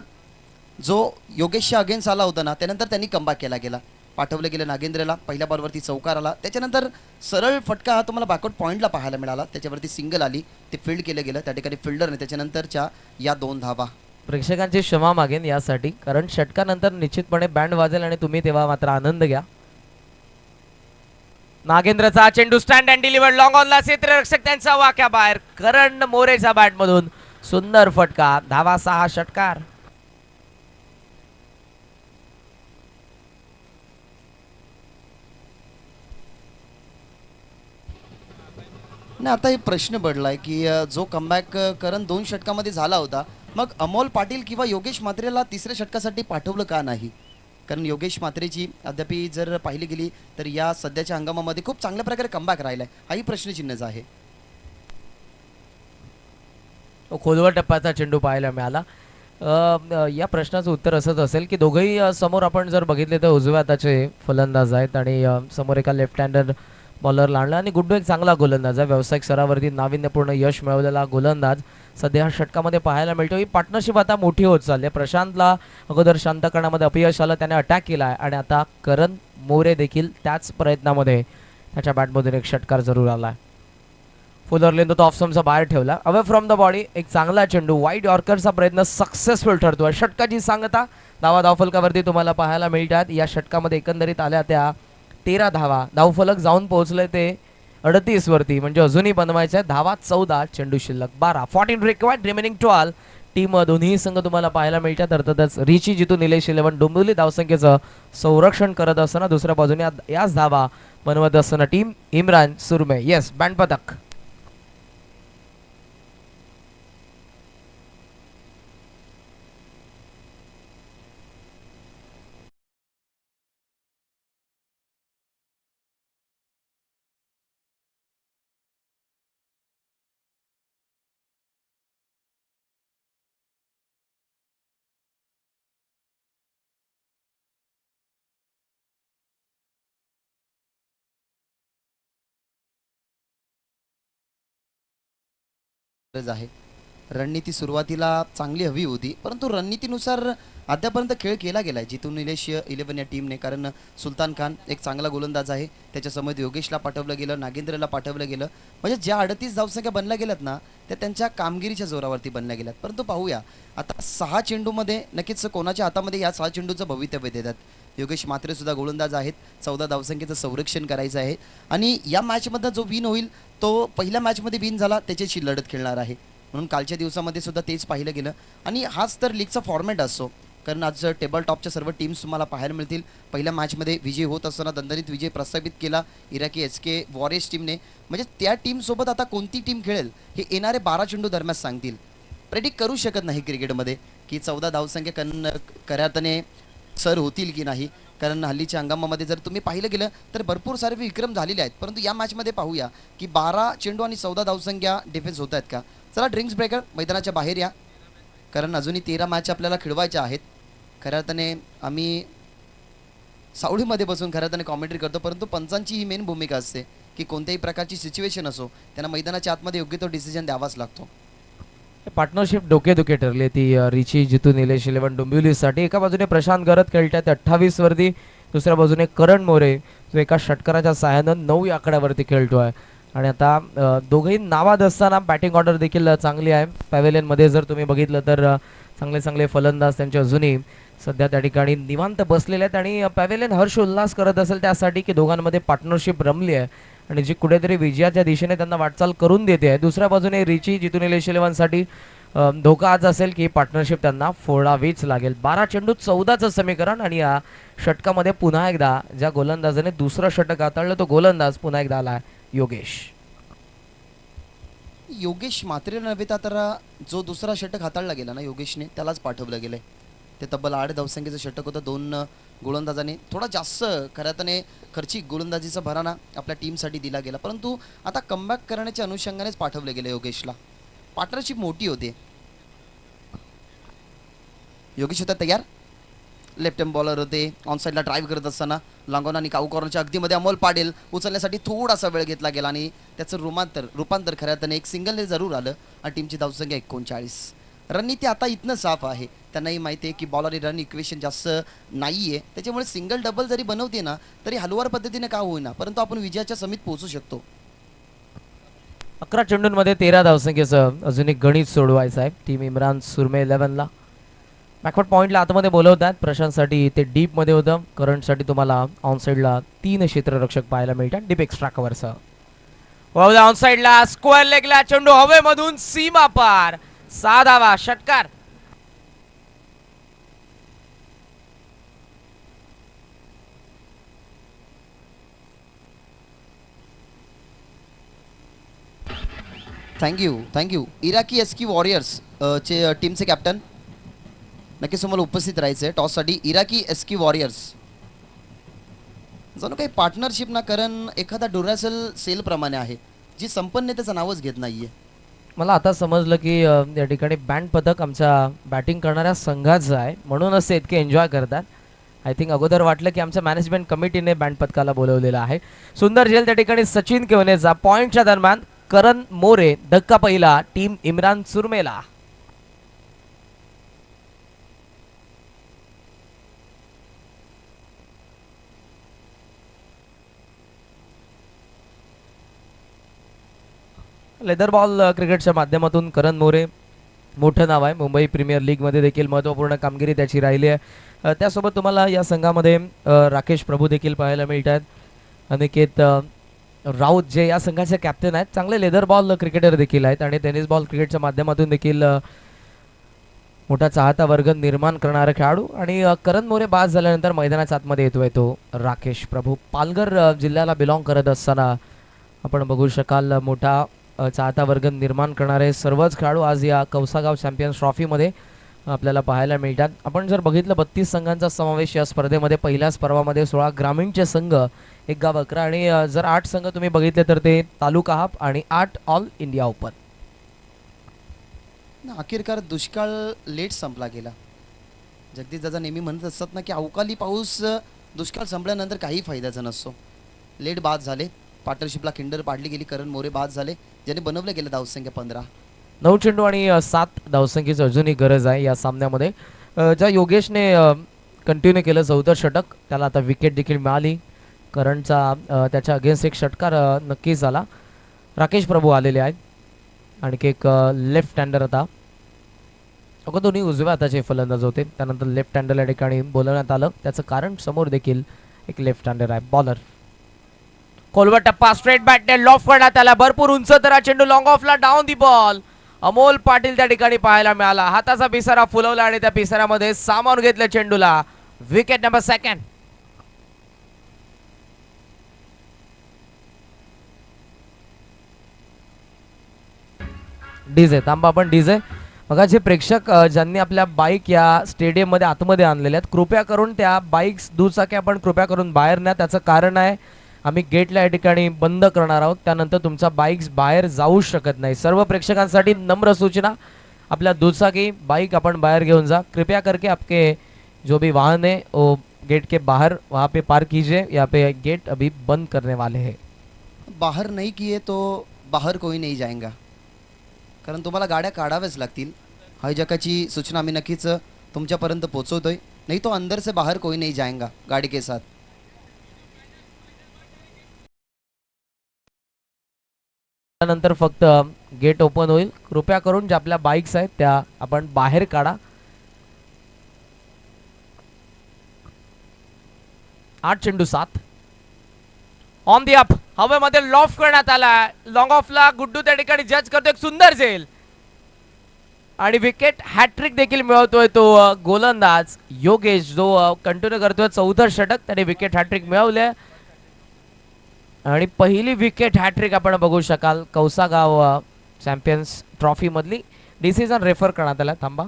जो योगेशच्या अगेन्स्ट आला होता ना त्यानंतर त्यांनी कमबॅक केला गेला. पाठवलं गेलं नागेंद्रला. पहिल्या बॉलवरती चौकार आला. त्याच्यानंतर सरळ फटका हा तुम्हाला बॅकआउट पॉईंटला पाहायला मिळाला. त्याच्यावरती सिंगल आली. ते फील्ड केलं गेलं त्या ठिकाणी फिल्डरने. त्याच्यानंतरच्या या 2 धावा. प्रेक्षकांची क्षमा मागेन यासाठी कारण षटकानंतर निश्चितपणे बँड वाजेल आणि तुम्ही तेव्हा मात्र आनंद घ्या. नागेंद्रचा चेंडू स्टँड अँड डिलिव्हर्ड लॉंग ऑनला. क्षेत्ररक्षक त्यांचा वाक्या बाहेर. करण मोरेच्या बॅटमधून सुंदर फटका. धावा 6 षटकार. नाही, आता एक प्रश्न पडलाय की जो कमबॅक करण 2 षटकामध्ये झाला होता, मग अमोल पाटील किंवा योगेश म्हात्रेला तिसऱ्या षटकासाठी पाठवलं का नाही? कारण योगेश म्हात्रेची अद्यापही जर पाहिली गेली तर या सध्याच्या हंगामामध्ये खूप चांगल्या प्रकारे कमबॅक राहिलाय, हाही प्रश्नचिन्हच आहे. खोलवर टप्प्याचा चेंडू पाहायला मिळाला. या प्रश्नाचं उत्तर असंच असेल की दोघंही समोर आपण जर बघितले तर उजव्या हाताचे फलंदाज आहेत आणि समोर एका लेफ्ट हँडर बॉलर आणला आणि गुड्डू एक चांगला गोलंदाज आहे. व्यावसायिक स्तरावरती नाविन्यपूर्ण यश मिळवलेला गोलंदाज सध्या ह्या षटकामध्ये पाहायला मिळतो. ही पार्टनरशिप आता मोठी होत चालली आहे. प्रशांतला अगोदर शांत करण्यामध्ये अपयश आलं, त्याने अटॅक केला आहे आणि आता करण मोरे देखील त्याच प्रयत्नामध्ये त्याच्या बॅटमधून एक षटकार जरूर आला आहे. फुल अर्लिन तो ऑफस्टम्पचा बाहेर ठेवला. अवे फ्रॉम द बॉडी एक चांगला चेंडू, वाईट यॉर्करचा प्रयत्न सक्सेसफुल ठरतोय. षटकाची सांगता धावा धावफलकावरती तुम्हाला पाहायला मिळतात. या षटकामध्ये एकंदरीत आल्या त्या 13 धावा. धावफलक जाऊन पोहोचले ते 38 वरती, म्हणजे अजूनही बनवायचे धावा 14, चेंडू शिल्लक 12. 14 रिक्वायर्ड, रिमेनिंग 12. टीम दोन्ही संघ तुम्हाला पाहायला मिळतात. अर्थातच रिची जितू निलेश 11 डोंबिवली धावसंख्येचं संरक्षण करत असताना दुसऱ्या बाजूने याच धावा बनवत असताना टीम इम्रान सुरमे. येस, बँड पथक. गरज आहे. रणनीती सुरुवातीला चांगली हवी होती, परंतु रणनीतीनुसार अद्यापर्यंत खेळ केला गेलाय जिथून निलेश 11 या टीमने. कारण सुलतान खान एक चांगला गोलंदाज आहे, त्याच्यासमोर योगेशला पाठवलं गेलं, नागेंद्रला पाठवलं गेलं. म्हणजे ज्या 38 धावसंख्या बनल्या गेल्यात ना, त्या त्यांच्या कामगिरीच्या जोरावरती बनल्या गेल्यात. परंतु पाहूया आता 6 चेंडूमध्ये नक्कीच कोणाच्या हातामध्ये या 6 चेंडूचं भवितव्य देतात. योगेश म्हात्रे सुद्धा गोलंदाज आहेत, 14 धावसंख्येचं संरक्षण करायचं आहे आणि या मॅचमधनं जो विन होईल तो पहिल्या मॅचमध्ये विन झाला त्याच्याशी लढत खेळणार आहे. म्हणून कालच्या दिवसामध्ये सुद्धा तेच पाहिलं गेलं आणि हाच तर लीगचा फॉर्मॅट असतो. कारण आज टेबल टॉपच्या सर्व टीम्स तुम्हाला पाहायला मिळतील. पहिल्या मॅचमध्ये विजय होत असताना दणदणीत विजय प्रस्थापित केला इराकी SK वॉरियर्स टीमने. म्हणजे त्या टीमसोबत आता कोणती टीम खेळेल हे येणारे 12 चेंडू दरम्यान सांगतील. प्रेडिक्ट करू शकत नाही क्रिकेटमध्ये की 14 धावसंख्या करातने सर होतील की नाही. कारण हल्लीच्या हंगामामध्ये जर तुम्ही पाहिलं गेलं तर भरपूर सारे विक्रम झालेले आहेत. परंतु या मॅचमध्ये पाहूया की 12 चेंडू आणि 14 धावसंख्या डिफेन्स होत आहेत का. चला ड्रिंक्स ब्रेकर मैदानाच्या बाहेर या, कारण अजूनही 13 मॅच आपल्याला खेळवायच्या आहेत. खऱ्या अर्थाने आम्ही सावळीमध्ये बसून खऱ्या अर्थाने कॉमेंट्री करतो, परंतु पंचांची ही मेन भूमिका असते की कोणत्याही प्रकारची सिच्युएशन असो त्यांना मैदानाच्या आतमध्ये योग्य तो डिसिजन द्यावाच लागतो. पार्टनरशिप डोकेदुखे ठरली ती रिची जितू निलेश 11 डोंबिवलीसाठी. एका बाजूने प्रशांत गरत खेळतात 28 वरती, दुसऱ्या बाजूने करण मोरे जो एका षटकाराच्या सहाय्यानं 9 या आकड्यावरती खेळतोय. आणि आता दोघेही नावाद असताना बॅटिंग ऑर्डर देखील चांगली आहे. पॅव्हेलियनमध्ये जर तुम्ही बघितलं तर चांगले चांगले फलंदाज त्यांचे अजूनही सध्या त्या ठिकाणी निवांत बसलेले आहेत आणि पॅव्हेलियन हर्ष उल्हास करत असेल त्यासाठी की दोघांमध्ये पार्टनरशिप रमली आहे आणि जी कुठेतरी विजयाच्या दिशेने त्यांना वाटचाल करून देते आहे. दुसऱ्या बाजूने रिची जितू निलेश 11साठी धोका आज असेल की पार्टनरशिप त्यांना फोडावीच लागेल. 12 चेंडू 14चं समीकरण आणि या षटकामध्ये पुन्हा एकदा ज्या गोलंदाजाने दुसरं षटक हाताळलं तो गोलंदाज पुन्हा एकदा आला योगेश. योगेश म्हात्रे नव्हे तर जो दुसरा षटक हाताळला गेला ना योगेशने त्यालाच पाठवलं गेलंय. ते तब्बल 8 धावसंख्येचं षटक होतं. 2 गोलंदाजाने थोडा जास्त खऱ्यातने खर्चिक गोलंदाजीचा भराणा आपल्या टीमसाठी दिला गेला, परंतु आता कमबॅक करण्याच्या अनुषंगानेच पाठवलं गेलं योगेशला. पार्टनरशिप मोठी होते. योगेश होता तयार. लेफ्ट हँड बॉलर होते. ऑन साईडला ड्राईव्ह करत असताना लांगोन आणि काऊ कॉर्नरच्या अगदीमध्ये अमोल पाटील उचलण्यासाठी थोडासा वेळ घेतला गेला आणि त्याचं रूपांतर खऱ्या अर्थाने एक सिंगलने जरूर आलं आणि टीमची धावसंख्या 39. रणनीती आता इथनं साफ आहे. त्यांनाही माहिती आहे की बॉल आणि रन इक्वेशन जास्त नाही आहे, त्याच्यामुळे सिंगल डबल जरी बनवते ना तरी हलवार पद्धतीने का होईना, परंतु आपण विजयाच्या समीत पोहोचू शकतो. 11 चेंडूंमध्ये 13 धावसंख्येचं अजून एक गणित सोडवायचं आहे टीम इम्रान सुरमे 11ला. बॅकवर्ड पॉईंटला आतमध्ये बोलवतात. प्रशांतसाठी ते डीपमध्ये होतं. करंटसाठी तुम्हाला ऑनसाईडला 3 क्षेत्ररक्षक पाहायला मिळतात डीप एक्स्ट्रा कव्हरसह. ऑनसाईडला स्क्वेअर लेगला चेंडू हवेमधून सीमा पार. 6 धावा, षटकार. थँक्यू. इराकी एसकी वॉरियर्स चे टीमचे कॅप्टन नक्कीच तुम्हाला उपस्थित राहायचं आहे टॉससाठी. इराकी एसकी वॉरियर्स जणू काही पार्टनरशिप ना कारण एखादा डुरासेल सेल प्रमाणे आहे जी संपन्नतेचं नावच घेत नाहीये. मला आता समजलं की या ठिकाणी बँड पथक आमच्या बॅटिंग करणाऱ्या संघाचं आहे, म्हणूनच ते इतके एन्जॉय करतात. आय थिंक अगोदर वाटलं की आमच्या मॅनेजमेंट कमिटीने बँड पथकाला बोलवलेलं आहे. सुंदर झेल त्या ठिकाणी सचिन केवनेचा पॉईंटच्या दरम्यान. करण मोरे धक्का पहिला टीम इम्रान सुरमेला. लेदर बॉल क्रिकेटच्या माध्यमातून करण मोरे मोठं नाव आहे. मुंबई प्रीमियर लीगमध्ये देखील महत्त्वपूर्ण कामगिरी त्याची राहिली आहे. त्यासोबत तुम्हाला या संघामध्ये राकेश प्रभू देखील पाहायला मिळत आहेत. अनिकेत राऊत जे या संघाचे कॅप्टन आहेत, चांगले लेदर बॉल क्रिकेटर देखील आहेत आणि टेनिस बॉल क्रिकेटच्या माध्यमातून देखील मोठा चाहता वर्ग निर्माण करणारा खेळाडू. आणि करण मोरे बाद झाल्यानंतर मैदानाच्या आतमध्ये येतोय तो राकेश प्रभू. पालघर जिल्ह्याला बिलॉंग करत असताना आपण बघू शकाल मोठा चाहता वर्ग निर्माण करणारे सर्वच खेळाडू आज या कौसागाव चॅम्पियन्स ट्रॉफीमध्ये आपल्याला पाहायला मिळतात. आपण जर बघितलं 32 संघांचा समावेश या स्पर्धेमध्ये. पहिल्याच पर्वामध्ये 16 ग्रामीणचे संघ, 1 गाव 11 आणि जर 8 संघ तुम्ही बघितले तर ते तालुका हाफ आणि 8 ऑल इंडिया ओपन. अखेरकार दुष्काळ लेट संपला गेला. जगदीश दादा नेहमी म्हणत असतात ना की अवकाळी पाऊस दुष्काळ संपल्यानंतर काही फायद्याचा नसतो. लेट बाद झाले, पार्टनरशिपला खिंडर पाडली गेली, करण मोरे बाद झाले, ज्याने बनवलं गेलं धावसंख्या 15. 9 चेंडू आणि 7 धावसंख्येची अजूनही गरज आहे या सामन्यामध्ये. ज्या योगेशने कंटिन्यू केलं 14 षटक, त्याला आता विकेट देखील मिळाली. करणचा त्याच्या अगेन्स्ट एक षटकार नक्कीच झाला. राकेश प्रभू आलेले आहेत आणखी एक लेफ्ट हँडर आता. अगोदर दोन्ही उजव्या हाताचे फलंदाज होते, त्यानंतर लेफ्ट हँडर या ठिकाणी बोलवण्यात आलं. त्याचं कारण समोर देखील एक लेफ्ट हँडर आहे. बॉलर खोलवर टप्पा, स्ट्रेट बॅटने लॉफ करण्यात आला. भरपूर उंच तर चेंडू लॉंग ऑफला, down the ball. Amol Patil त्या ठिकाणी पाहायला मिळाला. हाताचा पिसारा फुलवला आणि त्या पिसाऱ्यामध्ये सामावून घेतलं चेंडूला. Wicket number 2. डीजे थांबा, आपण डीजे बघा. जे प्रेक्षक ज्यांनी आपल्या बाईक या स्टेडियम मध्ये आतमध्ये आणलेल्या आहेत, कृपया करून त्या बाईक्स दुचाक्या आपण कृपया करून बाहेर न्या. त्याचं कारण आहे आम्ही गेटला या ठिकाणी बंद करणार आहोत, त्यानंतर तुमचा बाईक्स बाहेर जाऊ शकत नाही. सर्व प्रेक्षकांसाठी नम्र सूचना, आपल्या दुचाकी बाइक अपन बाहर घेऊन जा. कृपया करके आपके जो भी वाहन है वो गेट के बाहर वहाँ पे पार्क कीजिए. यहाँ पे गेट अभी बंद करने वाले हैं. बाहर नहीं किए तो बाहर कोई नहीं जाएगा, कारण तुम्हाला गाड्या काढाव्याच लागतील. हायजॅकाची सूचना आम्ही नक्कीच तुमच्यापर्यंत पोहोचवतोय. नहीं तो अंदर से बाहर कोई नहीं जाएगा गाड़ी के साथ. त्यानंतर फक्त गेट ओपन होईल. कृपया करून ज्या आपल्या बाइक्स आहेत त्या आपण बाहेर काढा. 8 चेंडू 7 ऑन दी अप, हवेमध्ये लॉफ करण्यात आला. लॉंग ऑफला गुड्डू त्या ठिकाणी जज करतो. एक सुंदर झेल आणि विकेट हॅट्रिक देखील मिळवतोय तो गोलंदाज योगेश, जो कंटिन्यू करतोय 14 षटक. त्याने विकेट हॅट्रिक मिळवले आणि पहिली विकेट हॅट्रिक आपण बघू शकाल कौसागाव चॅम्पियन्स ट्रॉफी मधली. डिसिजन रेफर करण्यात आला. थांबा,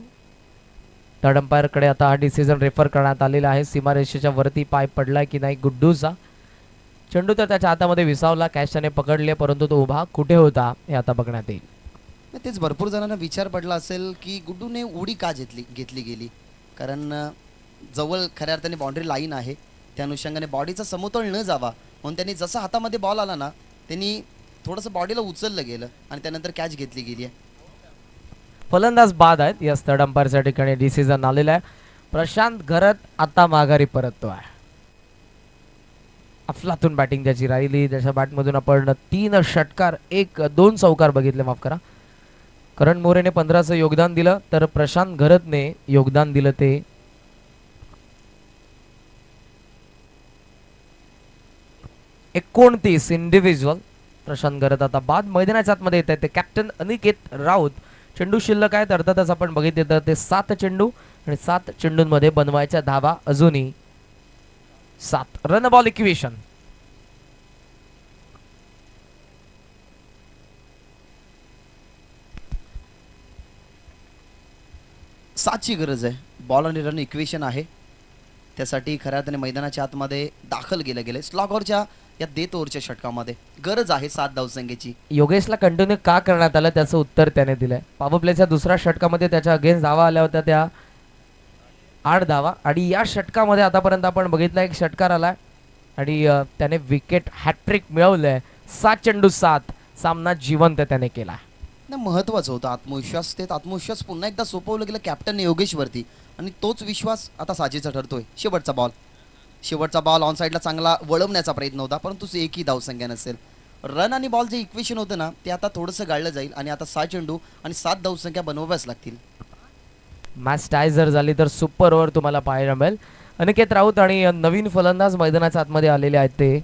थर्ड अंपायर कडे आता हा डिसिजन रेफर करण्यात आलेला आहे. सीमारेषेच्या वरती पाय पडलाय की नाही गुड्डूचा. चेंडू तर त्याच्या हातामध्ये विसावला, कॅच त्याने पकडले, परंतु तो उभा कुठे होता हे आता बघण्यात येईल. तेच भरपूर जणांना विचार पडला असेल की गुड्डूने उडी का घेतली गेली, कारण जवळ खऱ्या अर्थाने बाउंड्री लाईन आहे. त्या अनुषंगाने बॉडीचा समतोल न जावा म्हणून त्यांनी जसा हातामध्ये बॉल आला ना त्यांनी थोडंसं बॉडीला उचललं गेलं आणि त्यानंतर कॅच घेतली गेली आहे. फलंदाज बाद आहेत. या थर्ड अंपायरच्या ठिकाणी डिसिजन आलेला आहे. प्रशांत घरत आता माघारी परततोय. अफलातून बॅटिंग त्याची राहिली. त्याच्या बॅटमधून आपण 3 षटकार 2 चौकार बघितले, माफ करा. करण मोरेने 15चं योगदान दिलं तर प्रशांत घरतने योगदान दिलं ते 29 इंडिव्हिज्युअल. प्रशांत घरत आता बाद. मैदानाच्या आतमध्ये येत आहे ते कॅप्टन अनिकेत राऊत. चेंडू शिल्लक आहेत, अर्थातच आपण बघितले तर ते 7 चेंडू आणि 7 चेंडूंमध्ये बनवायच्या धावा अजूनही 7. Run ball equation. 7ची गरज आहे. बॉल आणि रन इक्वेशन आहे, त्यासाठी खऱ्या अर्थाने मैदानाच्या आतमध्ये दाखल केलं गेले. स्लॉगरच्या या देत ओव्हरच्या षटकामध्ये गरज आहे 7 धावसंख्येची. योगेशला कंटिन्यू का करण्यात आलं त्याचं उत्तर त्याने दिलंय. पॉवर प्लेच्या दुसऱ्या षटकामध्ये त्याच्या अगेन्स्ट धावा आल्या होत्या त्या 8 धावा, आणि या षटकामध्ये आतापर्यंत आपण बघितलं एक षटकार आलाय आणि त्याने विकेट हॅट्रिक मिळवलंय. 7 चेंडू 7 सामना जिवंत त्याने केला. नाही, महत्त्वाचं होतं आत्मविश्वास. ते आत्मविश्वास पुन्हा एकदा सोपवलं गेलं कॅप्टन योगेशवरती, आणि तोच विश्वास आता साजेचा ठरतोय. शेवटचा बॉल ऑन साईडला चांगला वळवण्याचा प्रयत्न होता, परंतु एकही धावसंख्या नसेल. रन आणि बॉल जे इक्वेशन होतं ना, ते आता थोडंसं गाळलं जाईल आणि आता 6 चेंडू आणि 7 धावसंख्या बनवाव्याच लागतील. मॅच टाय जर झाली तर सुपर ओव्हर तुम्हाला पाहायला मिळेल. अनिकेत राऊत आणि नवीन फलंदाज मैदानाच्या आतमध्ये आलेले आहेत ते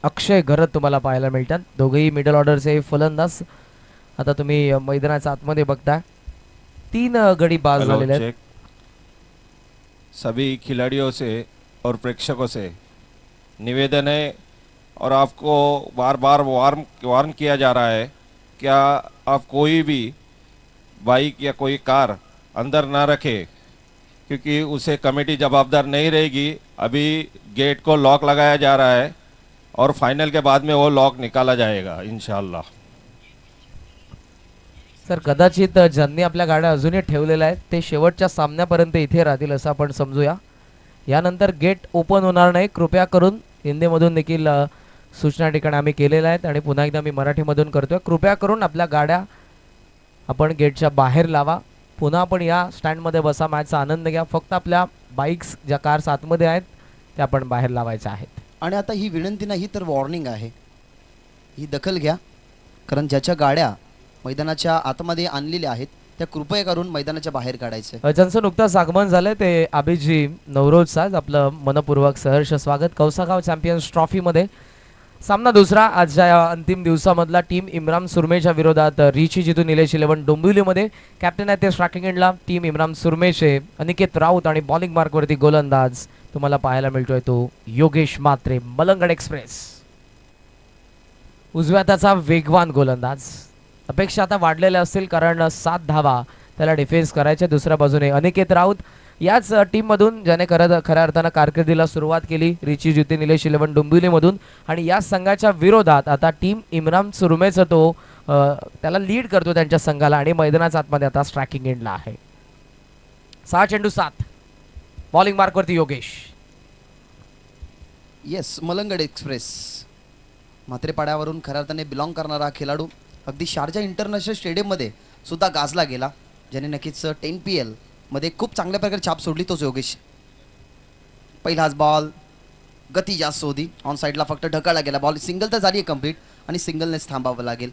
अक्षय घरत तुम्हाला पाहायला मिळतात. दोघेही मिडल ऑर्डरचे फलंदाज आता तुम्ही मैदानाच्या आतमध्ये बघताय. 3 गडी बाद हेलो झालेले आहेत. चेक सभी खिलाड़ियों से और प्रेक्षकों से निवेदन है और आपको बार बार वार्न किया जा रहा है, क्या आप कोई भी बाइक या कोई कार अंदर ना रखें, क्योंकि उसे कमेटी जवाबदार नहीं रहेगी. अभी गेट को लॉक लगाया जा रहा है और फाइनल के बाद में वो लॉक निकाला जाएगा इंशाल्लाह. सर कदाचित ज्यांनी आपल्या गाड्या अजूनही ठेवलेल्या आहेत ते शेवटच्या सामन्यापर्यंत इथे राहतील असं आपण समजूया. यानंतर गेट ओपन होणार नाही. कृपया करून हिंदीमधून देखील सूचना ठिकाणी आम्ही केलेल्या आहेत आणि पुन्हा एकदा मी मराठीमधून करतोय. कृपया करून आपल्या गाड्या आपण गेटच्या बाहेर लावा. पुन्हा आपण या स्टँडमध्ये बसा, मॅचचा आनंद घ्या. फक्त आपल्या बाईक्स ज्या कार्स आतमध्ये आहेत त्या आपण बाहेर लावायच्या आहेत. आणि आता ही विनंती नाही तर वॉर्निंग आहे, ही दखल घ्या. कारण ज्याच्या गाड्या मैदानाच्या आतमध्ये आणलेल्या आहेत त्या कृपया करून मैदानाच्या बाहेर काढायचं. ज्यांचं नुकतंच आगमन झालंय ते अभिजी नवरोज साज, आपलं मनपूर्वक सहर्ष स्वागत. कौसागाव चॅम्पियन्स ट्रॉफीमध्ये सामना दुसरा आजच्या या अंतिम दिवसामधला टीम इम्रान सुरमेच्या विरोधात रिची जितू निलेश 11 डोंबिवलीमध्ये. कॅप्टन आहे ते स्ट्रायकिंग एंडला टीम इम्रान सुरमेचे अनिकेत राऊत आणि बॉलिंग मार्कवरती गोलंदाज तुम्हाला पाहायला मिळतोय तो योगेश म्हात्रे. मलंगड एक्सप्रेस उजव्या हाताचा वेगवान गोलंदाज. अपेक्षा आता वाढलेल्या असतील कारण 7 धावा त्याला डिफेन्स करायच्या. दुसऱ्या बाजूने अनिकेत राऊत याच टीममधून ज्याने खऱ्या अर्थानं कारकिर्दीला सुरुवात केली रिची ज्योती निलेश 11 डोंबिवलीमधून, आणि या संघाच्या विरोधात आता टीम इम्रान सुरमेचा तो त्याला लीड करतो त्यांच्या संघाला आणि मैदानाच्या आतमध्ये आता स्ट्रायकिंग एंडला आहे. 6 चेंडू 7 बॉलिंग मार्कवरती योगेश. येस, मलंगड एक्सप्रेस म्हात्रेपाड्यावरून खऱ्या अर्थाने बिलॉंग करणारा हा खेळाडू अगदी शारजा इंटरनॅशनल स्टेडियममध्ये सुद्धा गाजला गेला, ज्याने नक्कीच 10 PL मध्ये खूप चांगल्या प्रकारे छाप सोडली तोच योगेश. पहिलाच बॉल गती जास्त होती, ऑन साईडला फक्त ढकलला गेला. बॉल सिंगल तर झाली आहे कंप्लीट आणि सिंगलनेच थांबावं लागेल.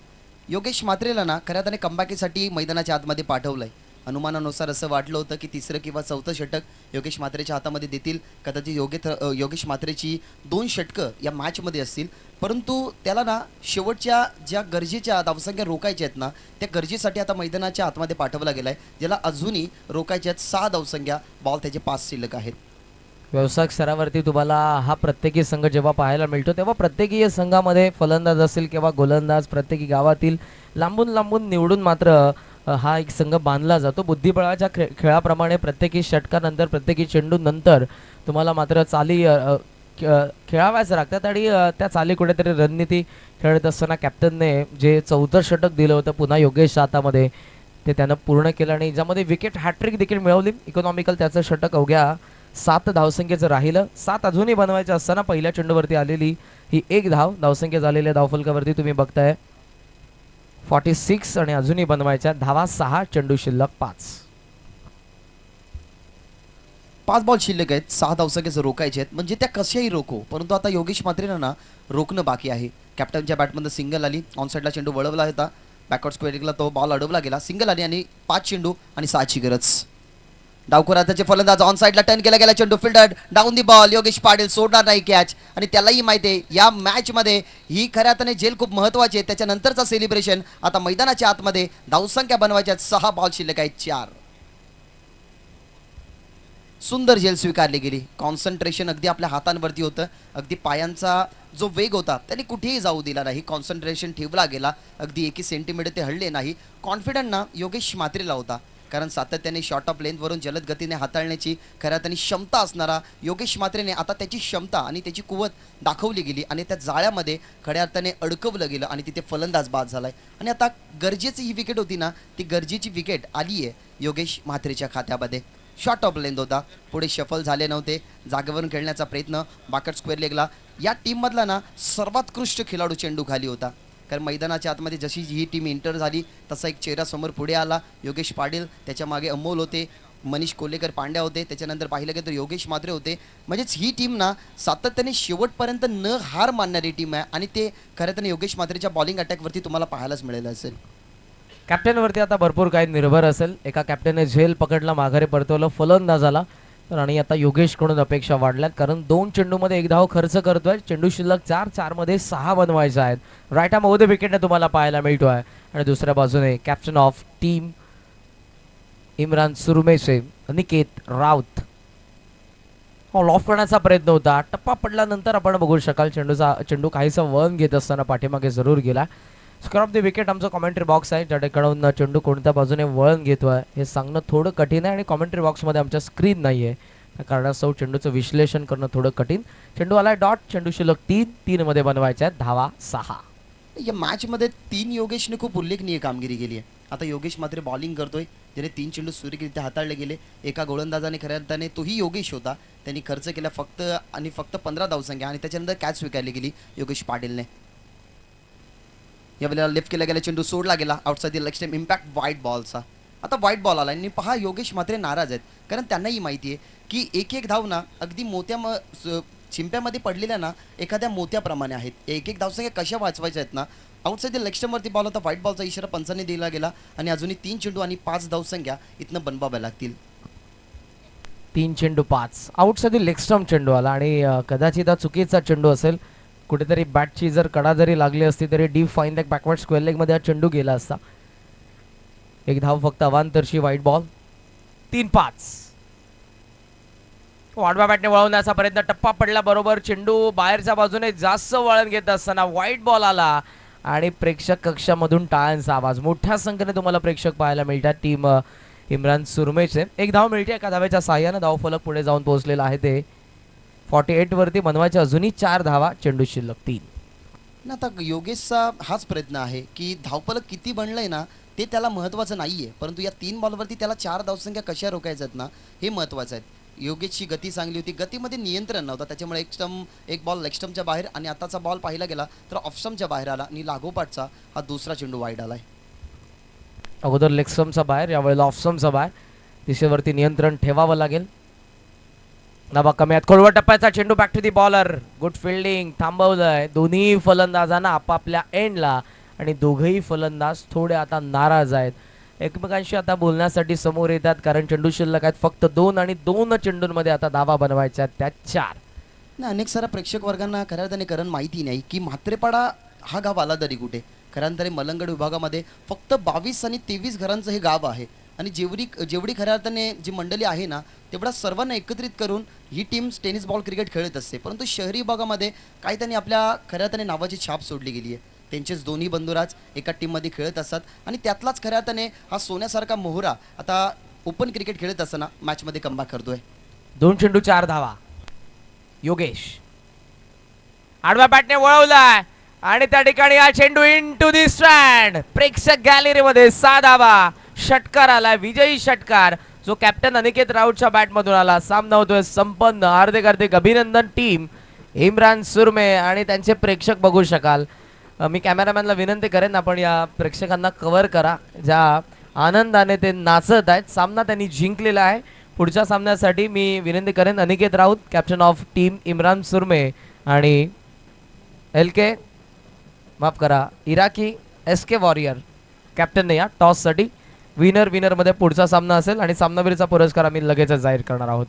योगेश म्हात्रेला ना खऱ्या अर्थाने कमबॅकीसाठी मैदानाच्या आतमध्ये पाठवलंय. अनुमानानुसार असं वाटलं होतं की 3रं किंवा 4थं षटक योगेश म्हात्रेच्या हातामध्ये देतील. कदाचित योगेश म्हात्रेची 2 षटकं या मॅचमध्ये असतील, परंतु त्याला ना शेवटच्या ज्या गरजेच्या धावसंख्या रोखायच्या आहेत ना त्या गरजेसाठी आता मैदानाच्या आतमध्ये पाठवला गेला आहे, ज्याला अजूनही रोखायच्या आहेत 6 धावसंख्या. बॉल त्याचे 5 शिल्लक आहेत. व्यावसायिक स्तरावरती तुम्हाला हा प्रत्येकी संघ जेव्हा पाहायला मिळतो तेव्हा प्रत्येकी या संघामध्ये फलंदाज असेल किंवा गोलंदाज प्रत्येकी गावातील लांबून लांबून निवडून मात्र हा एक संघ बांधला जातो. बुद्धिबळाच्या खेळाप्रमाणे प्रत्येकी षटकानंतर प्रत्येकी चेंडू नंतर तुम्हाला मात्र चाली खेळाव्याच लागतात आणि त्या चाली कुठेतरी रणनीती खेळत असताना कॅप्टनने जे 4थं षटक दिलं होतं पुन्हा योगेश हातामध्ये ते त्यानं पूर्ण केलं आणि ज्यामध्ये विकेट हॅट्रिक देखील मिळवली. इकॉनॉमिकल त्याचं षटक अवघ्या 7 धावसंख्येचं राहिलं. 7 अजूनही बनवायचं असताना पहिल्या चेंडूवरती आलेली ही 1 धावसंख्या झालेल्या धावफलकावरती तुम्ही बघताय 46 आणि अजूनही बनवायच्या धावा 6 चेंडू शिल्लक 5 बॉल शिल्लक आहेत. 6 धावसंख्येचं रोखायचे आहेत म्हणजे त्या कशाही रोखो, परंतु आता योगेश म्हात्रेनं ना रोखणं बाकी आहे. कॅप्टनच्या बॅटमध्ये सिंगल आली, ऑन साईडला चेंडू वळवला होता, बॅकवर्ड स्क्वेअरिंगला तो बॉल अडवला गेला. सिंगल आली आणि 5 चेंडू आणि 6ची गरज. डावखुराचे फलंदाज ऑन साईडला टर्न केला गेला, चेंडू fielder down the ball. Yogesh Patil सोडणार नाही कॅच आणि त्यालाही माहिती आहे या मॅचमध्ये ही खऱ्या अर्थाने झेल खूप महत्त्वाची आहे. त्याच्यानंतरचा सेलिब्रेशन आता मैदानाच्या आतमध्ये धावसंख्या बनवायच्या 6 बॉल शिल्लक आहेत 4. सुंदर झेल स्वीकारली गेली. कॉन्सन्ट्रेशन अगदी आपल्या हातांवरती होतं. अगदी पायांचा जो वेग होता त्याने कुठेही जाऊ दिला नाही. कॉन्सन्ट्रेशन ठेवला गेला. अगदी 1 सेंटीमीटर ते हलले नाही. कॉन्फिडंट ना योगेश म्हात्रेला होता, कारण सातत्याने शॉर्ट ऑफ लेंथवरून जलद गतीने हाताळण्याची खऱ्या अर्थाने क्षमता असणारा योगेश म्हात्रेने आता त्याची क्षमता आणि त्याची कुवत दाखवली गेली आणि त्या जाळ्यामध्ये खऱ्या अर्थाने अडकवलं गेलं आणि तिथे फलंदाज बाद झालाय. आणि आता गरजेची ही विकेट होती ना, ती गरजेची विकेट आली आहे योगेश म्हात्रेच्या खात्यामध्ये. शॉर्ट ऑफ लेंथ होता, पुढे शफल झाले नव्हते. जागेवरून खेळण्याचा प्रयत्न बाकट स्क्वेअर लेगला. या टीममधला ना सर्वोत्कृष्ट खेळाडू चेंडू खाली होता, कारण मैदानाच्या आतमध्ये जशी ही टीम एंटर झाली तसा एक चेहरा समोर पुढे आला. योगेश पाटील, त्याच्या मागे अमोल होते, मनीष कोल्हेकर पांड्या होते, त्याच्यानंतर पाहिलं गेलं तर योगेश म्हात्रे होते. म्हणजेच ही टीम ना सातत्याने शेवटपर्यंत न हार मानणारी टीम आहे आणि ते खरं तर योगेश म्हात्रेच्या बॉलिंग अटॅकवरती तुम्हाला पाहायलाच मिळालं असेल. कॅप्टनवरती आता भरपूर काही निर्भर असेल. एका कॅप्टनने झेल पकडला, माघारी परतवलं फलंदाजाला. तर आणि आता योगेशकडून अपेक्षा वाढल्यात, कारण 2 चेंडूमध्ये 1 धाव खर्च करतोय. चेंडू शिल्लक 4 मध्ये 6 बनवायचे आहेत. राईट आर्म ओव्हर द विकेटने तुम्हाला पाहायला मिळतोय. आणि दुसऱ्या बाजूने कॅप्टन ऑफ टीम इम्रान सुरमेचे अनिकेत राऊत लॉफ करण्याचा प्रयत्न होता. टप्पा पडल्यानंतर आपण बघू शकाल चेंडू काहीसा वळण घेत असताना पाठीमागे जरूर गेला. स्क्वेअर ऑफ द विकेट आमचा कॉमेंट्री बॉक्स आहे, ज्याकडून चेंडू कोणत्या बाजूने वळण घेतोय हे सांगणं थोडं कठीण आहे आणि कॉमेंट्री बॉक्समध्ये आमच्या स्क्रीन नाही आहे, त्या कारणास्तव चेंडूचं विश्लेषण करणं थोडं कठीण. चेंडू आलाय डॉट. चेंडू शिल्लक 3 मध्ये बनवायचे आहेत. धावा 6. या मॅचमध्ये 3 योगेशने खूप उल्लेखनीय कामगिरी केली आहे. आता योगेश मात्र बॉलिंग करतोय, ज्याने 3 चेंडू सुरेखरित्या हाताळले गेले. एका गोलंदाजाने खऱ्या अर्थाने तोही योगेश होता, त्यांनी खर्च केला फक्त 15 धावसंख्या आणि त्याच्यानंतर कॅच स्वीकारली गेली योगेश पाटीलने. यावेळेला लिफ्ट केला गेला, चेंडू सोडला गेला outside the leg stump. Impact white बॉलचा. आता व्हाईट बॉल आला आणि पहा योगेश म्हात्रे नाराज आहेत, कारण त्यांनाही माहिती आहे की एक धाव ना अगदी चिंप्यामध्ये पडलेल्या ना एखाद्या मोत्याप्रमाणे आहेत. एक धावसंख्या कशा वाचवायच्या आहेत ना. आउटसाइड द लेग स्टंपवरती बॉल होता. व्हाईट बॉलचा इशारा पंचाने दिला गेला आणि अजूनही 3 चेंडू आणि 5 धावसंख्या इथनं बनवाव्या लागतील. 3 चेंडू 5. आउटसाइड लेग स्टंप चेंडू आला आणि कदाचित हा चुकीचा चेंडू असेल. कुठेतरी बॅटची जर कडा जरी लागली असती तरी deep fine leg backward square leg मध्ये हा चेंडू गेला असता. 1 धाव फक्त अवांतरची. White ball. 3-5. वाडवा बॅटने वळवण्याचा प्रयत्न. टप्पा पडला बरोबर. चेंडू बाहेरच्या बाजूने जास्त वळण घेत असताना व्हाईट बॉल आला आणि प्रेक्षक कक्षामधून टाळ्यांचा आवाज. मोठ्या संख्येने तुम्हाला प्रेक्षक पाहायला मिळतात टीम इम्रान सुरमेचे. 1 धाव मिळते एका धावेच्या साह्यानं. धाव फलक पुढे जाऊन पोहोचलेला आहे. ते 48 वरती बनवायचे अजूनही 4 धावा. चेंडू शिल्लक 3. ना आता योगेशचा हाच प्रयत्न आहे की धावफलक किती बनलंय ना ते त्याला महत्त्वाचं नाहीये, परंतु या 3 बॉलवरती त्याला 4 धावसंख्या कशा रोखायच्या आहेत ना हे महत्त्वाचं आहे. योगेशची गती चांगली होती, गतीमध्ये नियंत्रण नव्हतं, त्याच्यामुळे एक बॉल लेग स्टंपच्या बाहेर आणि आताचा बॉल पाहिला गेला तर ऑफ स्टंपच्या बाहेर आला आणि लागोपाठचा हा दुसरा चेंडू वाईड आलाय. अगोदर लेग स्टंपचा बाहेर, यावेळेला ऑफ स्टंपचा बाहेर. दिशेवरती नियंत्रण ठेवावं लागेल. नाबा कमी आहेत. खोलवर टप्प्याचा चेंडू. Back to the bowler. Good fielding. थांबवलंय दोन्ही फलंदाजांना आपापल्या एंडला आणि दोघेही फलंदाज थोडे आता नाराज आहेत. एकमेकांशी आता बोलण्यासाठी समोर येतात, कारण चेंडू शिल्लक आहेत फक्त 2 आणि 2 चेंडूंमध्ये आता धावा बनवायच्या त्या 4. ना अनेक सारा प्रेक्षक वर्गांना खऱ्या अर्थाने कारण माहिती नाही की म्हात्रेपाडा हा गाव आला तरी कुठे. खऱ्या अर्थाने मलंगड विभागामध्ये फक्त 22 आणि 23 घरांचं हे गाव आहे आणि जेवढी खऱ्या अर्थाने जी मंडळी आहे ना तेवढा सर्वांना एकत्रित करून ही टीम टेनिस बॉल क्रिकेट खेळत असते. परंतु शहरी भागामध्ये काही त्यांनी आपल्या खऱ्या अर्थाने नावाची छाप सोडली गेली आहे. त्यांचेच दोन्ही बंधुराज एका टीममध्ये खेळत असतात आणि त्यातलाच खऱ्या अर्थाने हा सोन्यासारखा मोहरा आता ओपन क्रिकेट खेळत असताना मॅचमध्ये कमबॅक करतोय. 2 चेंडू 4 धावा. योगेश आडव्या बॅटने वळवलाय आणि त्या ठिकाणी हा चेंडू इन टू दी स्टँड. प्रेक्षक गॅलरीमध्ये 6 धावा. षटकार आलाय, विजयी षटकार जो कॅप्टन अनिकेत राऊतच्या बॅटमधून आला. सामना होतोय संपन्न. हार्दिक अभिनंदन टीम इम्रान सुरमे आणि त्यांचे प्रेक्षक बघू शकाल. मी कॅमेरामॅनला विनंती करेन आपण या प्रेक्षकांना कव्हर करा, ज्या आनंदाने ते नाचत आहेत. सामना त्यांनी जिंकलेला आहे. पुढच्या सामन्यासाठी मी विनंती करेन Aniket Raut, captain of team Imran Surme आणि इराकी SK वॉरियर कॅप्टनने या टॉससाठी विनरमध्ये पुढचा सामना असेल आणि सामनावीरचा पुरस्कार आम्ही लगेचच जाहीर करणार आहोत.